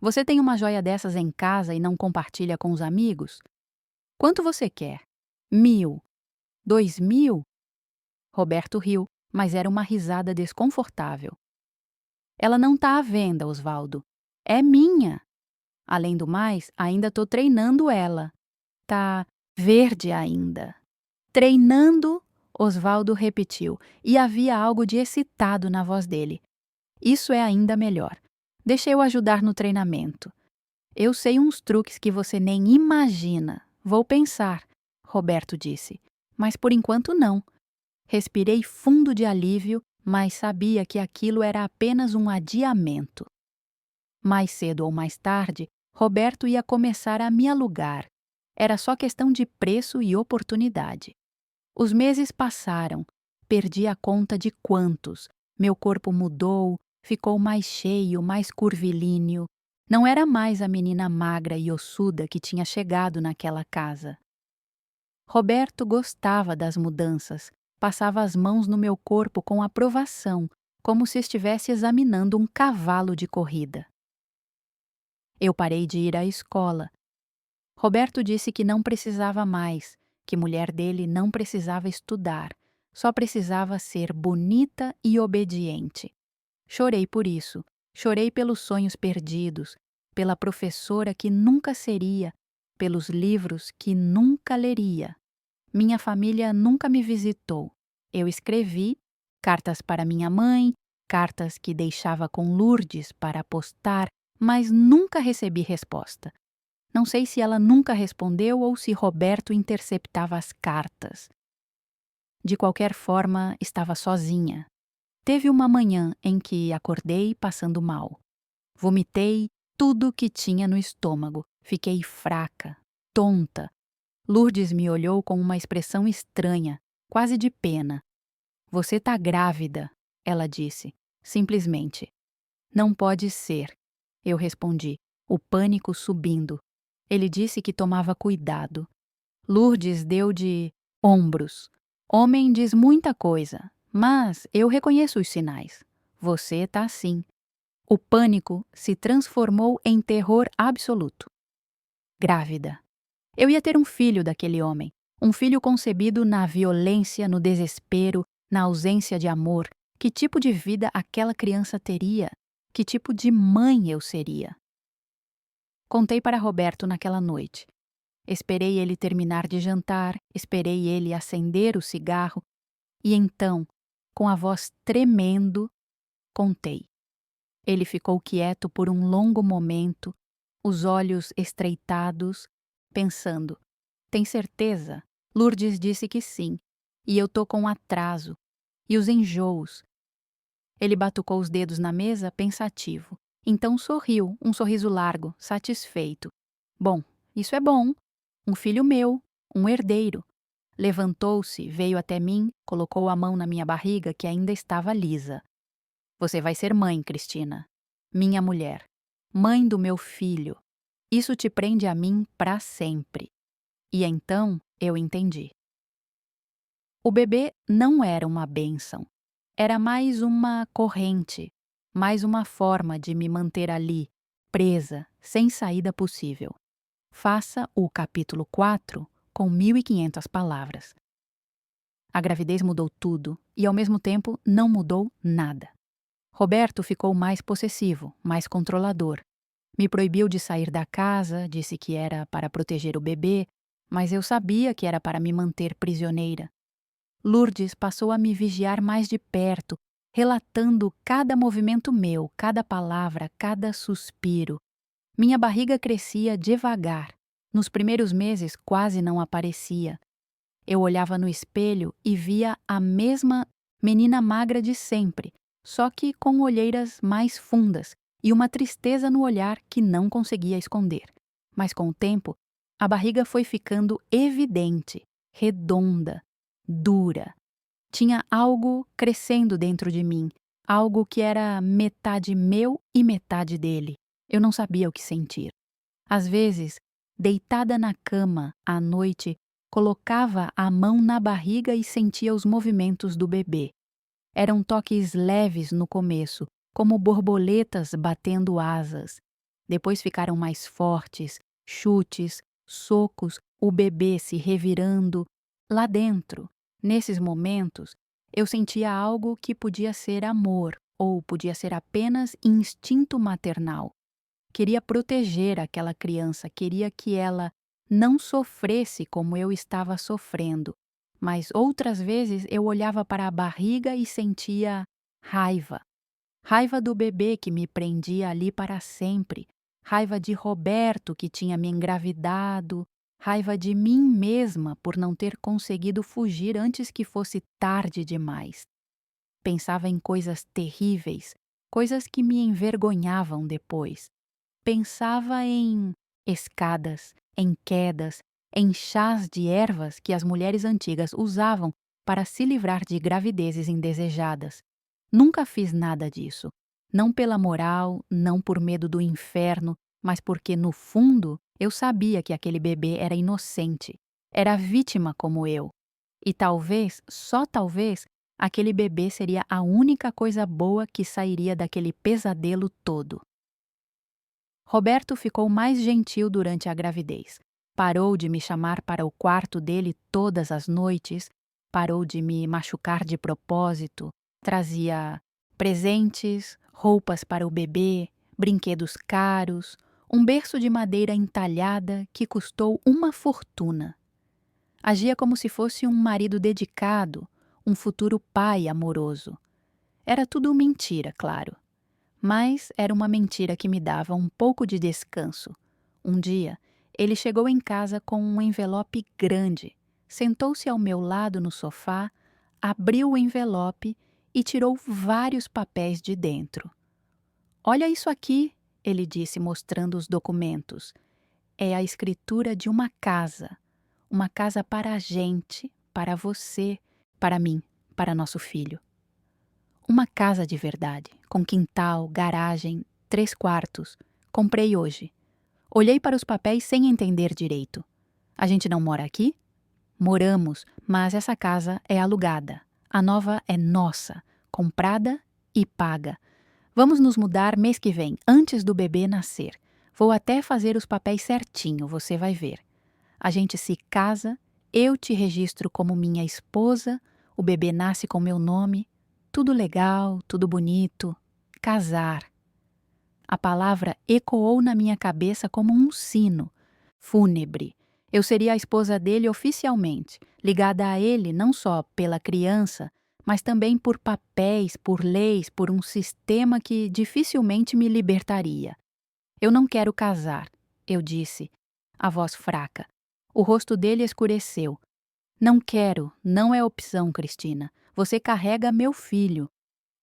Você tem uma joia dessas em casa e não compartilha com os amigos? Quanto você quer? 1.000? 2.000?" Roberto riu, mas era uma risada desconfortável. "Ela não tá à venda, Osvaldo. É minha. Além do mais, ainda tô treinando ela. Tá verde ainda." "Treinando?" Osvaldo repetiu, e havia algo de excitado na voz dele. "Isso é ainda melhor. Deixa eu ajudar no treinamento. Eu sei uns truques que você nem imagina. Vou pensar", Roberto disse. "Mas por enquanto não." Respirei fundo de alívio, mas sabia que aquilo era apenas um adiamento. Mais cedo ou mais tarde, Roberto ia começar a me alugar. Era só questão de preço e oportunidade. Os meses passaram, perdi a conta de quantos. Meu corpo mudou, ficou mais cheio, mais curvilíneo. Não era mais a menina magra e ossuda que tinha chegado naquela casa. Roberto gostava das mudanças, passava as mãos no meu corpo com aprovação, como se estivesse examinando um cavalo de corrida. Eu parei de ir à escola. Roberto disse que não precisava mais, que mulher dele não precisava estudar, só precisava ser bonita e obediente. Chorei por isso, chorei pelos sonhos perdidos, pela professora que nunca seria, pelos livros que nunca leria. Minha família nunca me visitou. Eu escrevi cartas para minha mãe, cartas que deixava com Lourdes para postar, mas nunca recebi resposta. Não sei se ela nunca respondeu ou se Roberto interceptava as cartas. De qualquer forma, estava sozinha. Teve uma manhã em que acordei passando mal. Vomitei tudo o que tinha no estômago. Fiquei fraca, tonta. Lourdes me olhou com uma expressão estranha, quase de pena. "Você tá grávida", ela disse, simplesmente. "Não pode ser", eu respondi, o pânico subindo. Ele disse que tomava cuidado. Lourdes deu de ombros. "Homem diz muita coisa, mas eu reconheço os sinais. Você tá assim." O pânico se transformou em terror absoluto. Grávida. Eu ia ter um filho daquele homem, um filho concebido na violência, no desespero, na ausência de amor. Que tipo de vida aquela criança teria? Que tipo de mãe eu seria? Contei para Roberto naquela noite. Esperei ele terminar de jantar, esperei ele acender o cigarro e então, com a voz tremendo, contei. Ele ficou quieto por um longo momento, os olhos estreitados, pensando. "Tem certeza?" Lourdes disse que sim, e eu tô com atraso. E os enjoos. Ele batucou os dedos na mesa, pensativo. Então sorriu, um sorriso largo, satisfeito. Bom, isso é bom. Um filho meu, um herdeiro. Levantou-se, veio até mim, colocou a mão na minha barriga que ainda estava lisa. Você vai ser mãe, Cristina. Minha mulher. Mãe do meu filho. Isso te prende a mim para sempre. E então eu entendi. O bebê não era uma bênção. Era mais uma corrente, mais uma forma de me manter ali, presa, sem saída possível. Faça o capítulo 4 com 1.500 palavras. A gravidez mudou tudo e, ao mesmo tempo, não mudou nada. Roberto ficou mais possessivo, mais controlador. Me proibiu de sair da casa, disse que era para proteger o bebê, mas eu sabia que era para me manter prisioneira. Lourdes passou a me vigiar mais de perto, relatando cada movimento meu, cada palavra, cada suspiro. Minha barriga crescia devagar. Nos primeiros meses quase não aparecia. Eu olhava no espelho e via a mesma menina magra de sempre, só que com olheiras mais fundas e uma tristeza no olhar que não conseguia esconder. Mas com o tempo, a barriga foi ficando evidente, redonda, dura. Tinha algo crescendo dentro de mim, algo que era metade meu e metade dele. Eu não sabia o que sentir. Às vezes, deitada na cama, à noite, colocava a mão na barriga e sentia os movimentos do bebê. Eram toques leves no começo, como borboletas batendo asas. Depois ficaram mais fortes, chutes, socos, o bebê se revirando. Lá dentro, nesses momentos, eu sentia algo que podia ser amor ou podia ser apenas instinto maternal. Queria proteger aquela criança, queria que ela não sofresse como eu estava sofrendo. Mas outras vezes eu olhava para a barriga e sentia raiva. Raiva do bebê que me prendia ali para sempre. Raiva de Roberto que tinha me engravidado. Raiva de mim mesma por não ter conseguido fugir antes que fosse tarde demais. Pensava em coisas terríveis, coisas que me envergonhavam depois. Pensava em escadas, em quedas, em chás de ervas que as mulheres antigas usavam para se livrar de gravidezes indesejadas. Nunca fiz nada disso. Não pela moral, não por medo do inferno, mas porque, no fundo, eu sabia que aquele bebê era inocente, era vítima como eu. E talvez, só talvez, aquele bebê seria a única coisa boa que sairia daquele pesadelo todo. Roberto ficou mais gentil durante a gravidez. Parou de me chamar para o quarto dele todas as noites, parou de me machucar de propósito, trazia presentes, roupas para o bebê, brinquedos caros, um berço de madeira entalhada que custou uma fortuna. Agia como se fosse um marido dedicado, um futuro pai amoroso. Era tudo mentira, claro. Mas era uma mentira que me dava um pouco de descanso. Um dia, ele chegou em casa com um envelope grande, sentou-se ao meu lado no sofá, abriu o envelope e tirou vários papéis de dentro. "Olha isso aqui", ele disse, mostrando os documentos. "É a escritura de uma casa para a gente, para você, para mim, para nosso filho. Uma casa de verdade, com quintal, garagem, 3 quartos. Comprei hoje. Olhei para os papéis sem entender direito. A gente não mora aqui? Moramos, mas essa casa é alugada. A nova é nossa, comprada e paga. Vamos nos mudar mês que vem, antes do bebê nascer. Vou até fazer os papéis certinho, você vai ver. A gente se casa, eu te registro como minha esposa, o bebê nasce com meu nome. Tudo legal, tudo bonito. Casar. A palavra ecoou na minha cabeça como um sino, fúnebre. Eu seria a esposa dele oficialmente, ligada a ele não só pela criança, mas também por papéis, por leis, por um sistema que dificilmente me libertaria. "Eu não quero casar", eu disse, a voz fraca. O rosto dele escureceu. "Não quero, não é opção, Cristina. Você carrega meu filho.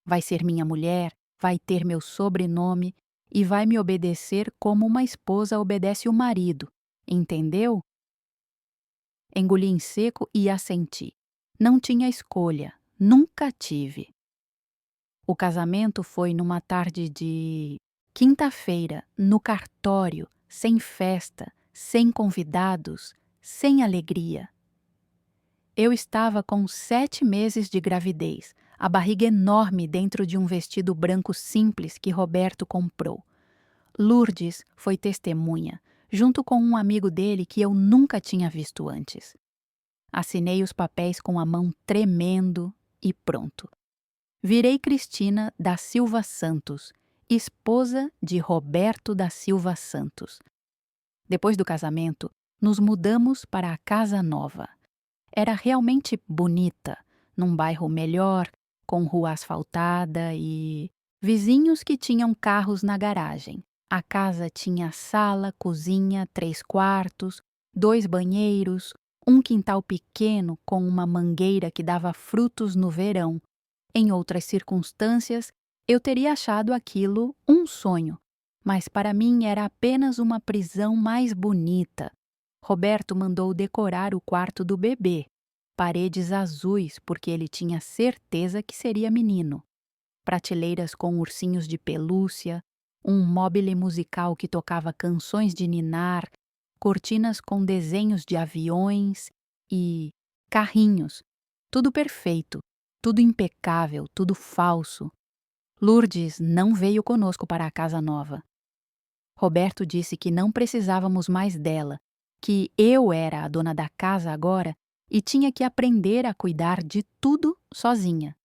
Vai ser minha mulher, vai ter meu sobrenome, e vai me obedecer como uma esposa obedece o marido. Entendeu? Engoli em seco e assenti. Não tinha escolha. Nunca tive. O casamento foi numa tarde de quinta-feira, no cartório, sem festa, sem convidados, sem alegria. Eu estava com 7 meses de gravidez, a barriga enorme dentro de um vestido branco simples que Roberto comprou. Lourdes foi testemunha, junto com um amigo dele que eu nunca tinha visto antes. Assinei os papéis com a mão tremendo e pronto. Virei Cristina da Silva Santos, esposa de Roberto da Silva Santos. Depois do casamento, nos mudamos para a casa nova. Era realmente bonita, num bairro melhor, com rua asfaltada e vizinhos que tinham carros na garagem. A casa tinha sala, cozinha, 3 quartos, 2 banheiros, um quintal pequeno com uma mangueira que dava frutos no verão. Em outras circunstâncias, eu teria achado aquilo um sonho, mas para mim era apenas uma prisão mais bonita. Roberto mandou decorar o quarto do bebê, paredes azuis porque ele tinha certeza que seria menino, prateleiras com ursinhos de pelúcia, um mobile musical que tocava canções de ninar, cortinas com desenhos de aviões e carrinhos. Tudo perfeito, tudo impecável, tudo falso. Lourdes não veio conosco para a casa nova. Roberto disse que não precisávamos mais dela, que eu era a dona da casa agora e tinha que aprender a cuidar de tudo sozinha.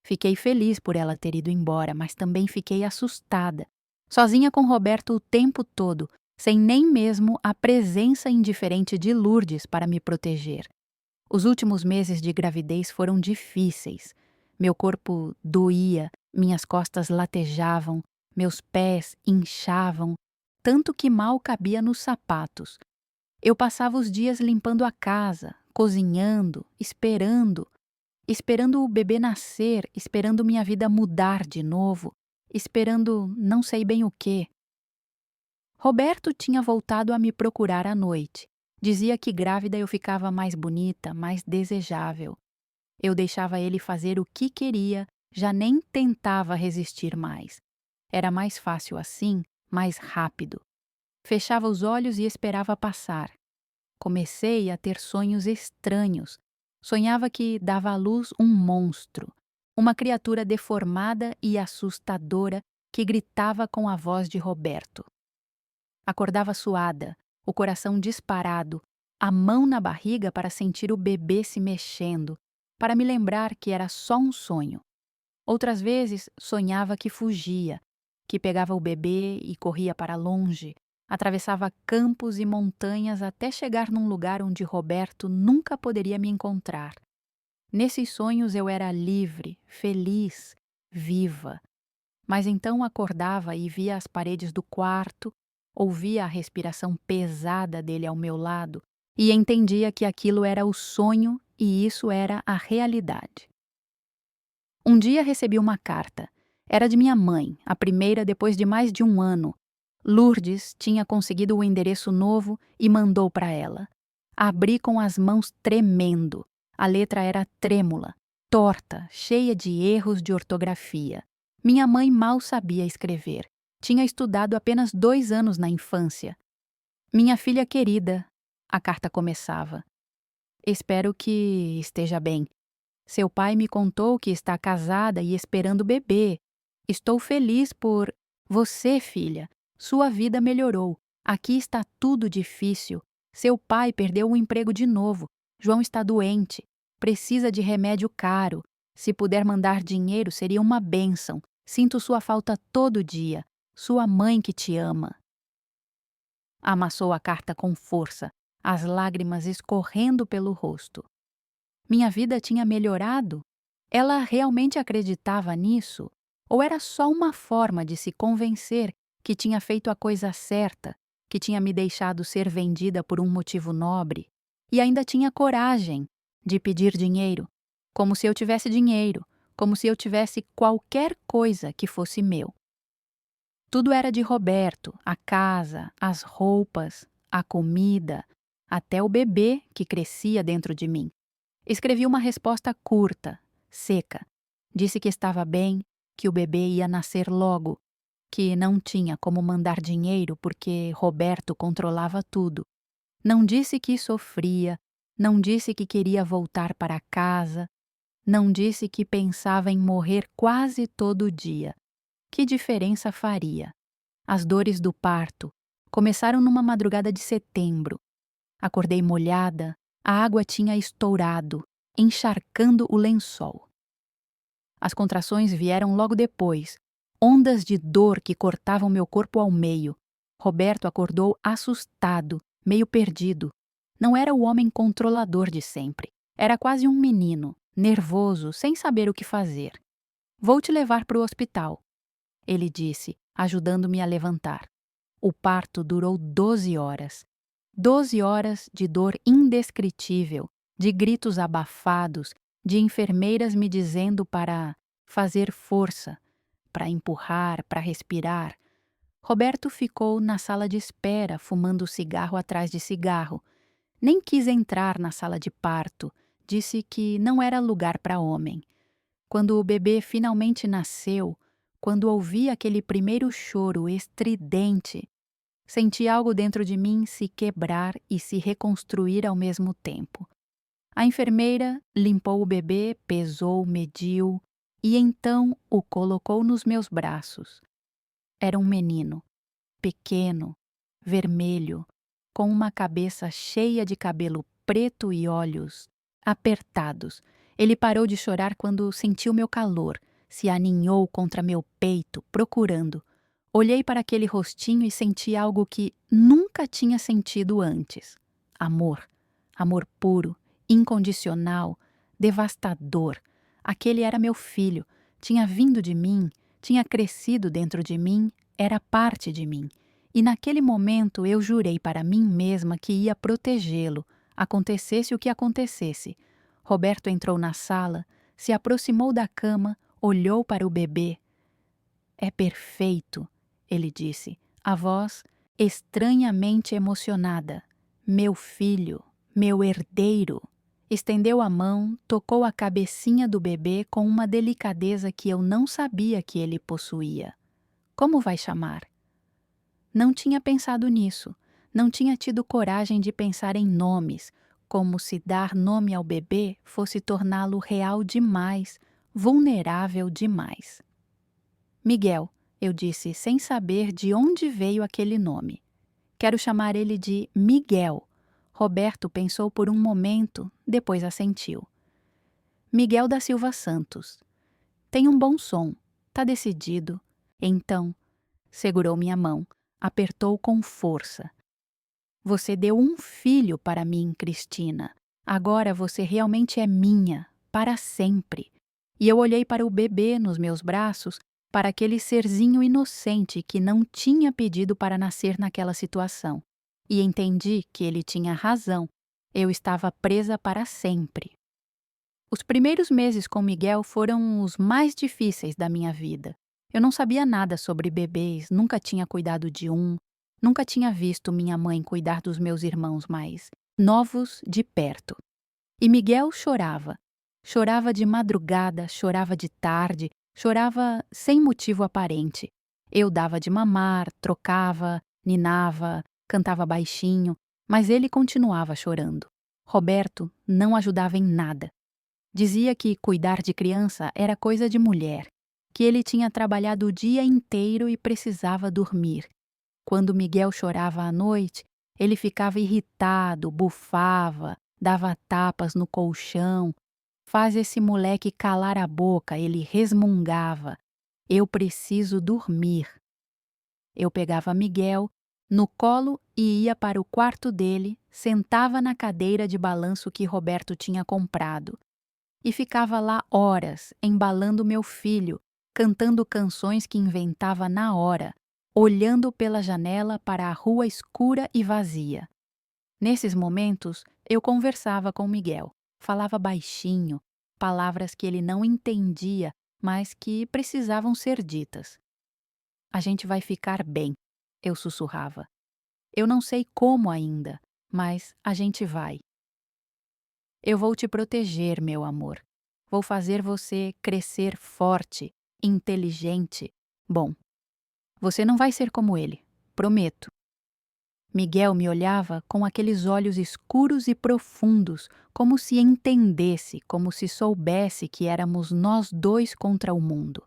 Fiquei feliz por ela ter ido embora, mas também fiquei assustada. Sozinha com Roberto o tempo todo, sem nem mesmo a presença indiferente de Lourdes para me proteger. Os últimos meses de gravidez foram difíceis. Meu corpo doía, minhas costas latejavam, meus pés inchavam, tanto que mal cabia nos sapatos. Eu passava os dias limpando a casa, cozinhando, esperando o bebê nascer, esperando minha vida mudar de novo, esperando não sei bem o quê. Roberto tinha voltado a me procurar à noite. Dizia que grávida eu ficava mais bonita, mais desejável. Eu deixava ele fazer o que queria, já nem tentava resistir mais. Era mais fácil assim, mais rápido. Fechava os olhos e esperava passar. Comecei a ter sonhos estranhos. Sonhava que dava à luz um monstro, uma criatura deformada e assustadora que gritava com a voz de Roberto. Acordava suada, o coração disparado, a mão na barriga para sentir o bebê se mexendo, para me lembrar que era só um sonho. Outras vezes sonhava que fugia, que pegava o bebê e corria para longe, atravessava campos e montanhas até chegar num lugar onde Roberto nunca poderia me encontrar. Nesses sonhos eu era livre, feliz, viva. Mas então acordava e via as paredes do quarto, ouvia a respiração pesada dele ao meu lado e entendia que aquilo era o sonho e isso era a realidade. Um dia recebi uma carta. Era de minha mãe, a primeira depois de mais de 1 ano. Lourdes tinha conseguido o endereço novo e mandou para ela. Abri com as mãos tremendo. A letra era trêmula, torta, cheia de erros de ortografia. Minha mãe mal sabia escrever. Tinha estudado apenas 2 anos na infância. Minha filha querida, a carta começava. Espero que esteja bem. Seu pai me contou que está casada e esperando bebê. Estou feliz por você, filha. Sua vida melhorou. Aqui está tudo difícil. Seu pai perdeu o emprego de novo. João está doente. Precisa de remédio caro. Se puder mandar dinheiro, seria uma bênção. Sinto sua falta todo dia. Sua mãe que te ama. Amassou a carta com força, as lágrimas escorrendo pelo rosto. Minha vida tinha melhorado? Ela realmente acreditava nisso? Ou era só uma forma de se convencer que tinha feito a coisa certa, que tinha me deixado ser vendida por um motivo nobre? E ainda tinha coragem de pedir dinheiro, como se eu tivesse dinheiro, como se eu tivesse qualquer coisa que fosse meu. Tudo era de Roberto: a casa, as roupas, a comida, até o bebê que crescia dentro de mim. Escrevi uma resposta curta, seca. Disse que estava bem, que o bebê ia nascer logo, que não tinha como mandar dinheiro porque Roberto controlava tudo. Não disse que sofria, não disse que queria voltar para casa, não disse que pensava em morrer quase todo dia. Que diferença faria? As dores do parto começaram numa madrugada de setembro. Acordei molhada, a água tinha estourado, encharcando o lençol. As contrações vieram logo depois, ondas de dor que cortavam meu corpo ao meio. Roberto acordou assustado, meio perdido. Não era o homem controlador de sempre. Era quase um menino, nervoso, sem saber o que fazer. "Vou te levar para o hospital", ele disse, ajudando-me a levantar. O parto durou 12 horas. 12 horas de dor indescritível, de gritos abafados, de enfermeiras me dizendo para fazer força, para empurrar, para respirar. Roberto ficou na sala de espera, fumando cigarro atrás de cigarro. Nem quis entrar na sala de parto, disse que não era lugar para homem. Quando o bebê finalmente nasceu, quando ouvi aquele primeiro choro estridente, senti algo dentro de mim se quebrar e se reconstruir ao mesmo tempo. A enfermeira limpou o bebê, pesou, mediu e então o colocou nos meus braços. Era um menino, pequeno, vermelho, com uma cabeça cheia de cabelo preto e olhos apertados. Ele parou de chorar quando sentiu meu calor, se aninhou contra meu peito, procurando. Olhei para aquele rostinho e senti algo que nunca tinha sentido antes. Amor. Amor puro, incondicional, devastador. Aquele era meu filho. Tinha vindo de mim, tinha crescido dentro de mim, era parte de mim. E naquele momento eu jurei para mim mesma que ia protegê-lo, acontecesse o que acontecesse. Roberto entrou na sala, se aproximou da cama, olhou para o bebê. "É perfeito", ele disse, a voz estranhamente emocionada. "Meu filho, meu herdeiro." Estendeu a mão, tocou a cabecinha do bebê com uma delicadeza que eu não sabia que ele possuía. "Como vai chamar?" Não tinha pensado nisso. Não tinha tido coragem de pensar em nomes, como se dar nome ao bebê fosse torná-lo real demais, vulnerável demais. "Miguel", eu disse sem saber de onde veio aquele nome. "Quero chamar ele de Miguel." Roberto pensou por um momento, depois assentiu. "Miguel da Silva Santos. Tem um bom som, tá decidido." Então, segurou minha mão, apertou com força. "Você deu um filho para mim, Cristina. Agora você realmente é minha, para sempre." E eu olhei para o bebê nos meus braços, para aquele serzinho inocente que não tinha pedido para nascer naquela situação. E entendi que ele tinha razão. Eu estava presa para sempre. Os primeiros meses com Miguel foram os mais difíceis da minha vida. Eu não sabia nada sobre bebês, nunca tinha cuidado de um, nunca tinha visto minha mãe cuidar dos meus irmãos mais novos de perto. E Miguel chorava. Chorava de madrugada, chorava de tarde, chorava sem motivo aparente. Eu dava de mamar, trocava, ninava, cantava baixinho, mas ele continuava chorando. Roberto não ajudava em nada. Dizia que cuidar de criança era coisa de mulher, que ele tinha trabalhado o dia inteiro e precisava dormir. Quando Miguel chorava à noite, ele ficava irritado, bufava, dava tapas no colchão. "Faz esse moleque calar a boca", ele resmungava. "Eu preciso dormir." Eu pegava Miguel no colo e ia para o quarto dele, sentava na cadeira de balanço que Roberto tinha comprado. E ficava lá horas, embalando meu filho, cantando canções que inventava na hora, olhando pela janela para a rua escura e vazia. Nesses momentos, eu conversava com Miguel, falava baixinho, palavras que ele não entendia, mas que precisavam ser ditas. A gente vai ficar bem, eu sussurrava. Eu não sei como ainda, mas a gente vai. Eu vou te proteger, meu amor. Vou fazer você crescer forte, inteligente. Bom, você não vai ser como ele, prometo. Miguel me olhava com aqueles olhos escuros e profundos, como se entendesse, como se soubesse que éramos nós dois contra o mundo.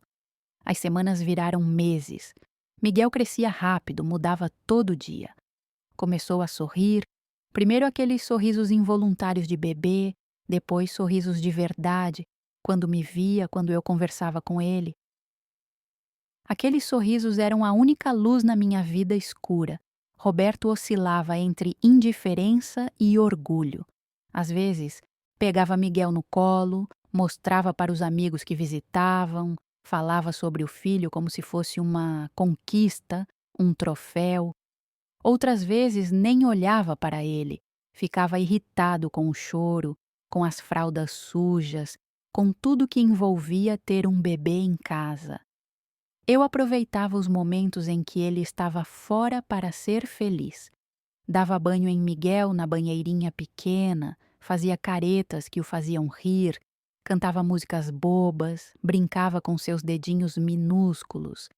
As semanas viraram meses. Miguel crescia rápido, mudava todo dia. Começou a sorrir, primeiro aqueles sorrisos involuntários de bebê, depois sorrisos de verdade, quando me via, quando eu conversava com ele. Aqueles sorrisos eram a única luz na minha vida escura. Roberto oscilava entre indiferença e orgulho. Às vezes, pegava Miguel no colo, mostrava para os amigos que visitavam, falava sobre o filho como se fosse uma conquista, um troféu. Outras vezes nem olhava para ele, ficava irritado com o choro, com as fraldas sujas, com tudo que envolvia ter um bebê em casa. Eu aproveitava os momentos em que ele estava fora para ser feliz. Dava banho em Miguel na banheirinha pequena, fazia caretas que o faziam rir, cantava músicas bobas, brincava com seus dedinhos minúsculos.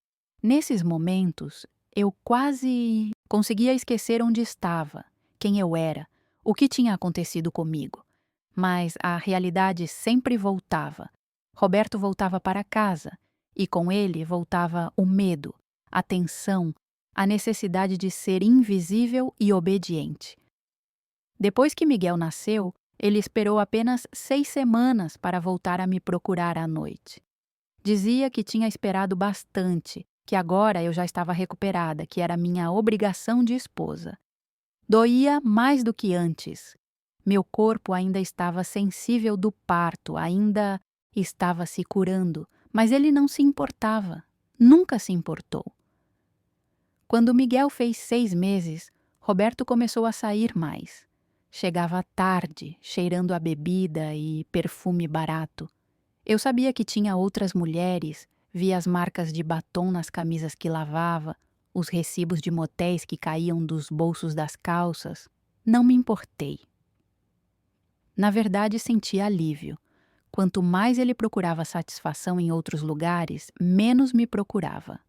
Nesses momentos, eu quase conseguia esquecer onde estava, quem eu era, o que tinha acontecido comigo. Mas a realidade sempre voltava. Roberto voltava para casa, e com ele voltava o medo, a tensão, a necessidade de ser invisível e obediente. Depois que Miguel nasceu, ele esperou apenas 6 semanas para voltar a me procurar à noite. Dizia que tinha esperado bastante, que agora eu já estava recuperada, que era minha obrigação de esposa. Doía mais do que antes. Meu corpo ainda estava sensível do parto, ainda estava se curando, mas ele não se importava, nunca se importou. Quando Miguel fez 6 meses, Roberto começou a sair mais. Chegava tarde, cheirando a bebida e perfume barato. Eu sabia que tinha outras mulheres, via as marcas de batom nas camisas que lavava, os recibos de motéis que caíam dos bolsos das calças. Não me importei. Na verdade, senti alívio. Quanto mais ele procurava satisfação em outros lugares, menos me procurava.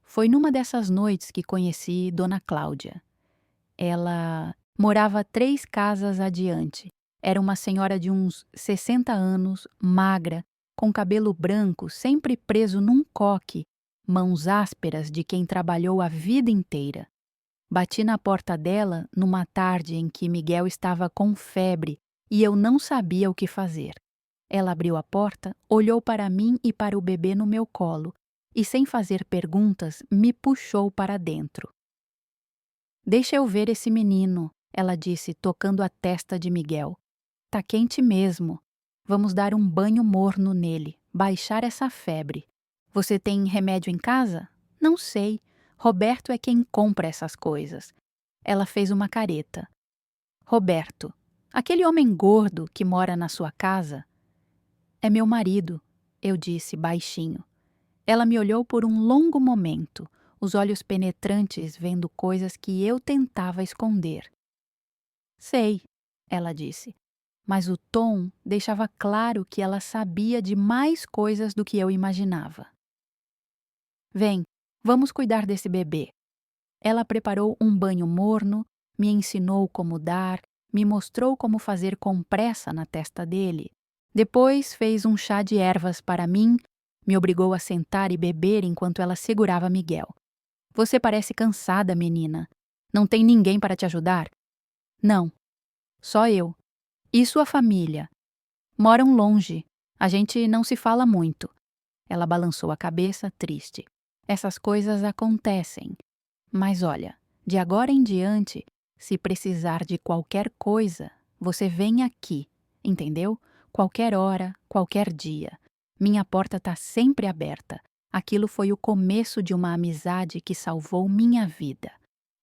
Foi numa dessas noites que conheci Dona Cláudia. Ela morava 3 casas adiante. Era uma senhora de uns 60 anos, magra, com cabelo branco sempre preso num coque, mãos ásperas de quem trabalhou a vida inteira. Bati na porta dela numa tarde em que Miguel estava com febre e eu não sabia o que fazer. Ela abriu a porta, olhou para mim e para o bebê no meu colo e, sem fazer perguntas, me puxou para dentro. "Deixa eu ver esse menino", ela disse, tocando a testa de Miguel. "Tá quente mesmo. Vamos dar um banho morno nele, baixar essa febre. Você tem remédio em casa?" "Não sei. Roberto é quem compra essas coisas." Ela fez uma careta. "Roberto, aquele homem gordo que mora na sua casa?" "É meu marido", eu disse baixinho. Ela me olhou por um longo momento, os olhos penetrantes vendo coisas que eu tentava esconder. "Sei", ela disse, mas o tom deixava claro que ela sabia de mais coisas do que eu imaginava. "Vem, vamos cuidar desse bebê." Ela preparou um banho morno, me ensinou como dar, me mostrou como fazer compressa na testa dele. Depois fez um chá de ervas para mim, me obrigou a sentar e beber enquanto ela segurava Miguel. "Você parece cansada, menina. Não tem ninguém para te ajudar?" "Não, só eu. E sua família?" "Moram longe. A gente não se fala muito." Ela balançou a cabeça, triste. "Essas coisas acontecem. Mas olha, de agora em diante, se precisar de qualquer coisa, você vem aqui, entendeu? Qualquer hora, qualquer dia. Minha porta tá sempre aberta. Aquilo foi o começo de uma amizade que salvou minha vida.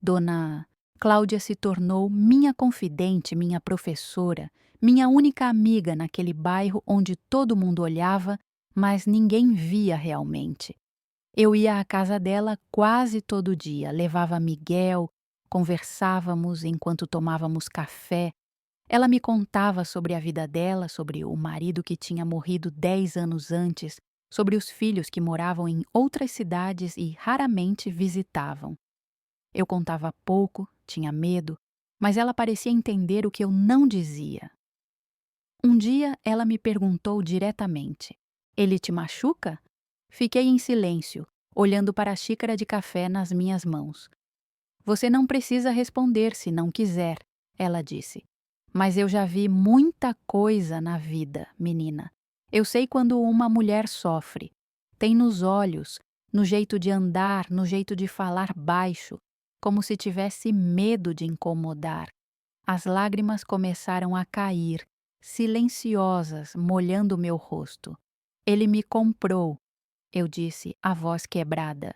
Dona Cláudia se tornou minha confidente, minha professora, minha única amiga naquele bairro onde todo mundo olhava, mas ninguém via realmente. Eu ia à casa dela quase todo dia, levava Miguel, conversávamos enquanto tomávamos café. Ela me contava sobre a vida dela, sobre o marido que tinha morrido 10 anos antes, sobre os filhos que moravam em outras cidades e raramente visitavam. Eu contava pouco, tinha medo, mas ela parecia entender o que eu não dizia. Um dia ela me perguntou diretamente: Ele te machuca? Fiquei em silêncio, olhando para a xícara de café nas minhas mãos. Você não precisa responder se não quiser, ela disse. Mas eu já vi muita coisa na vida, menina. Eu sei quando uma mulher sofre. Tem nos olhos, no jeito de andar, no jeito de falar baixo, como se tivesse medo de incomodar. As lágrimas começaram a cair, silenciosas, molhando meu rosto. Ele me comprou, eu disse, a voz quebrada.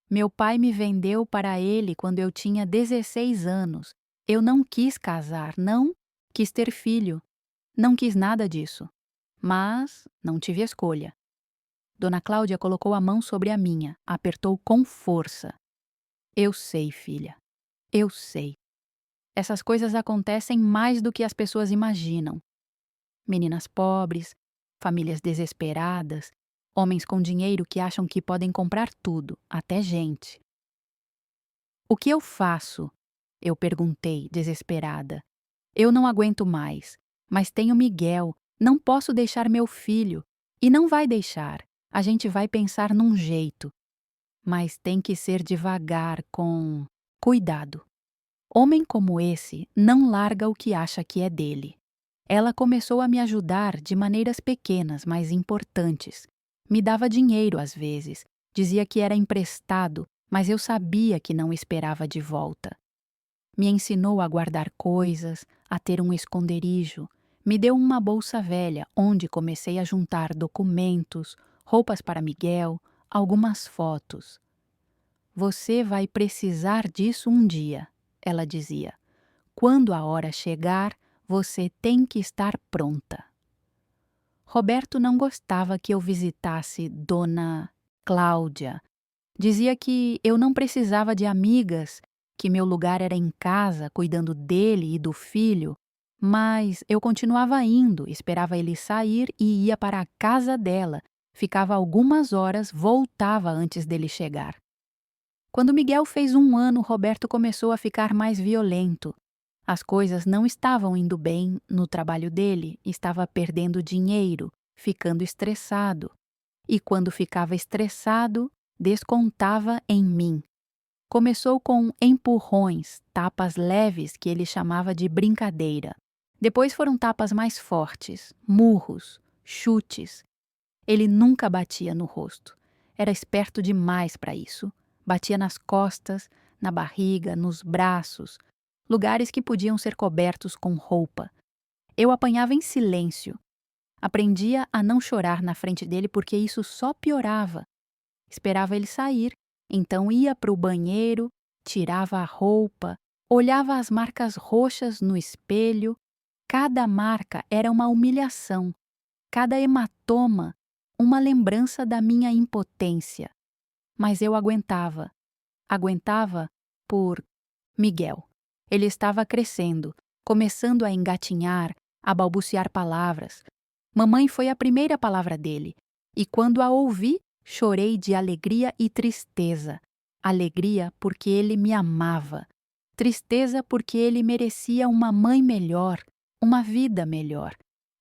Meu pai me vendeu para ele quando eu tinha 16 anos. Eu não quis casar, não quis ter filho, não quis nada disso. Mas não tive escolha. Dona Cláudia colocou a mão sobre a minha, apertou com força. Eu sei, filha, eu sei. Essas coisas acontecem mais do que as pessoas imaginam. Meninas pobres, famílias desesperadas, homens com dinheiro que acham que podem comprar tudo, até gente. O que eu faço? Eu perguntei, desesperada. Eu não aguento mais, mas tenho Miguel, não posso deixar meu filho. E não vai deixar, a gente vai pensar num jeito. Mas tem que ser devagar, com cuidado. Homem como esse não larga o que acha que é dele. Ela começou a me ajudar de maneiras pequenas, mas importantes. Me dava dinheiro às vezes, dizia que era emprestado, mas eu sabia que não esperava de volta. Me ensinou a guardar coisas, a ter um esconderijo. Me deu uma bolsa velha, onde comecei a juntar documentos, roupas para Miguel, algumas fotos. Você vai precisar disso um dia, ela dizia. Quando a hora chegar, você tem que estar pronta. Roberto não gostava que eu visitasse Dona Cláudia. Dizia que eu não precisava de amigas, que meu lugar era em casa, cuidando dele e do filho, mas eu continuava indo, esperava ele sair e ia para a casa dela. Ficava algumas horas, voltava antes dele chegar. Quando Miguel fez 1 ano, Roberto começou a ficar mais violento. As coisas não estavam indo bem no trabalho dele, estava perdendo dinheiro, ficando estressado. E quando ficava estressado, descontava em mim. Começou com empurrões, tapas leves que ele chamava de brincadeira. Depois foram tapas mais fortes, murros, chutes. Ele nunca batia no rosto. Era esperto demais para isso. Batia nas costas, na barriga, nos braços, lugares que podiam ser cobertos com roupa. Eu apanhava em silêncio. Aprendia a não chorar na frente dele porque isso só piorava. Esperava ele sair, então ia para o banheiro, tirava a roupa, olhava as marcas roxas no espelho. Cada marca era uma humilhação, cada hematoma, uma lembrança da minha impotência. Mas eu aguentava. Aguentava por Miguel. Ele estava crescendo, começando a engatinhar, a balbuciar palavras. Mamãe foi a primeira palavra dele, e quando a ouvi, chorei de alegria e tristeza. Alegria porque ele me amava. Tristeza porque ele merecia uma mãe melhor, uma vida melhor.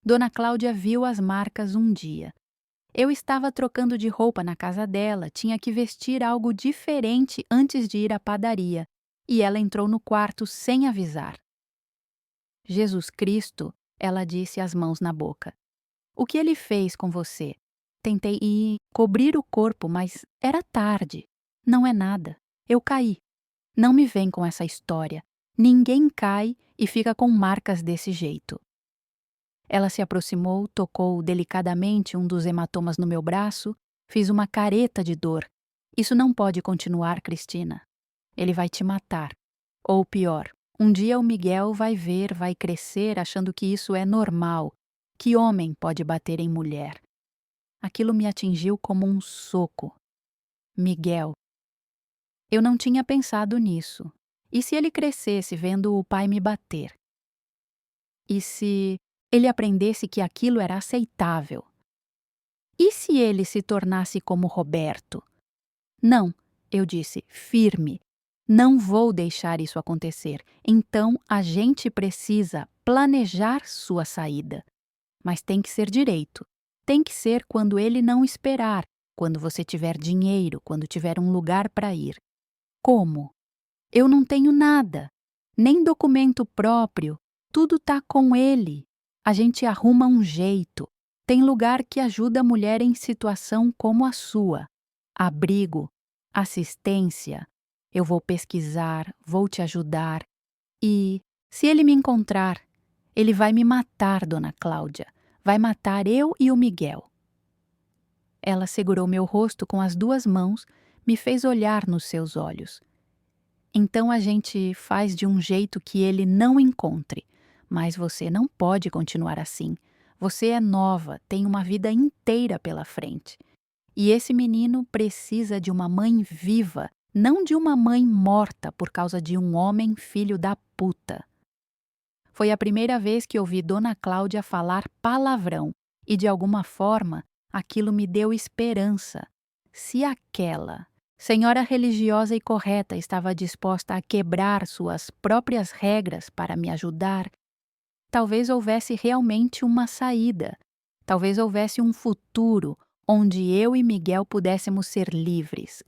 Dona Cláudia viu as marcas um dia. Eu estava trocando de roupa na casa dela, tinha que vestir algo diferente antes de ir à padaria, e ela entrou no quarto sem avisar. Jesus Cristo, ela disse, as mãos na boca. O que ele fez com você? Tentei ir cobrir o corpo, mas era tarde. Não é nada. Eu caí. Não me vem com essa história. Ninguém cai e fica com marcas desse jeito. Ela se aproximou, tocou delicadamente um dos hematomas no meu braço, fiz uma careta de dor. Isso não pode continuar, Cristina. Ele vai te matar. Ou pior, um dia o Miguel vai ver, vai crescer achando que isso é normal. Que homem pode bater em mulher? Aquilo me atingiu como um soco. Miguel. Eu não tinha pensado nisso. E se ele crescesse vendo o pai me bater? E se ele aprendesse que aquilo era aceitável? E se ele se tornasse como Roberto? Não, eu disse, firme. Não vou deixar isso acontecer. Então a gente precisa planejar sua saída. Mas tem que ser direito. Tem que ser quando ele não esperar, quando você tiver dinheiro, quando tiver um lugar para ir. Como? Eu não tenho nada, nem documento próprio, tudo tá com ele. A gente arruma um jeito. Tem lugar que ajuda a mulher em situação como a sua. Abrigo, assistência. Eu vou pesquisar, vou te ajudar. E, se ele me encontrar, ele vai me matar, Dona Cláudia. Vai matar eu e o Miguel. Ela segurou meu rosto com as 2 mãos, me fez olhar nos seus olhos. Então a gente faz de um jeito que ele não encontre. Mas você não pode continuar assim. Você é nova, tem uma vida inteira pela frente. E esse menino precisa de uma mãe viva, não de uma mãe morta por causa de um homem filho da puta. Foi a primeira vez que ouvi Dona Cláudia falar palavrão e, de alguma forma, aquilo me deu esperança. Se aquela senhora religiosa e correta estava disposta a quebrar suas próprias regras para me ajudar, talvez houvesse realmente uma saída. Talvez houvesse um futuro onde eu e Miguel pudéssemos ser livres,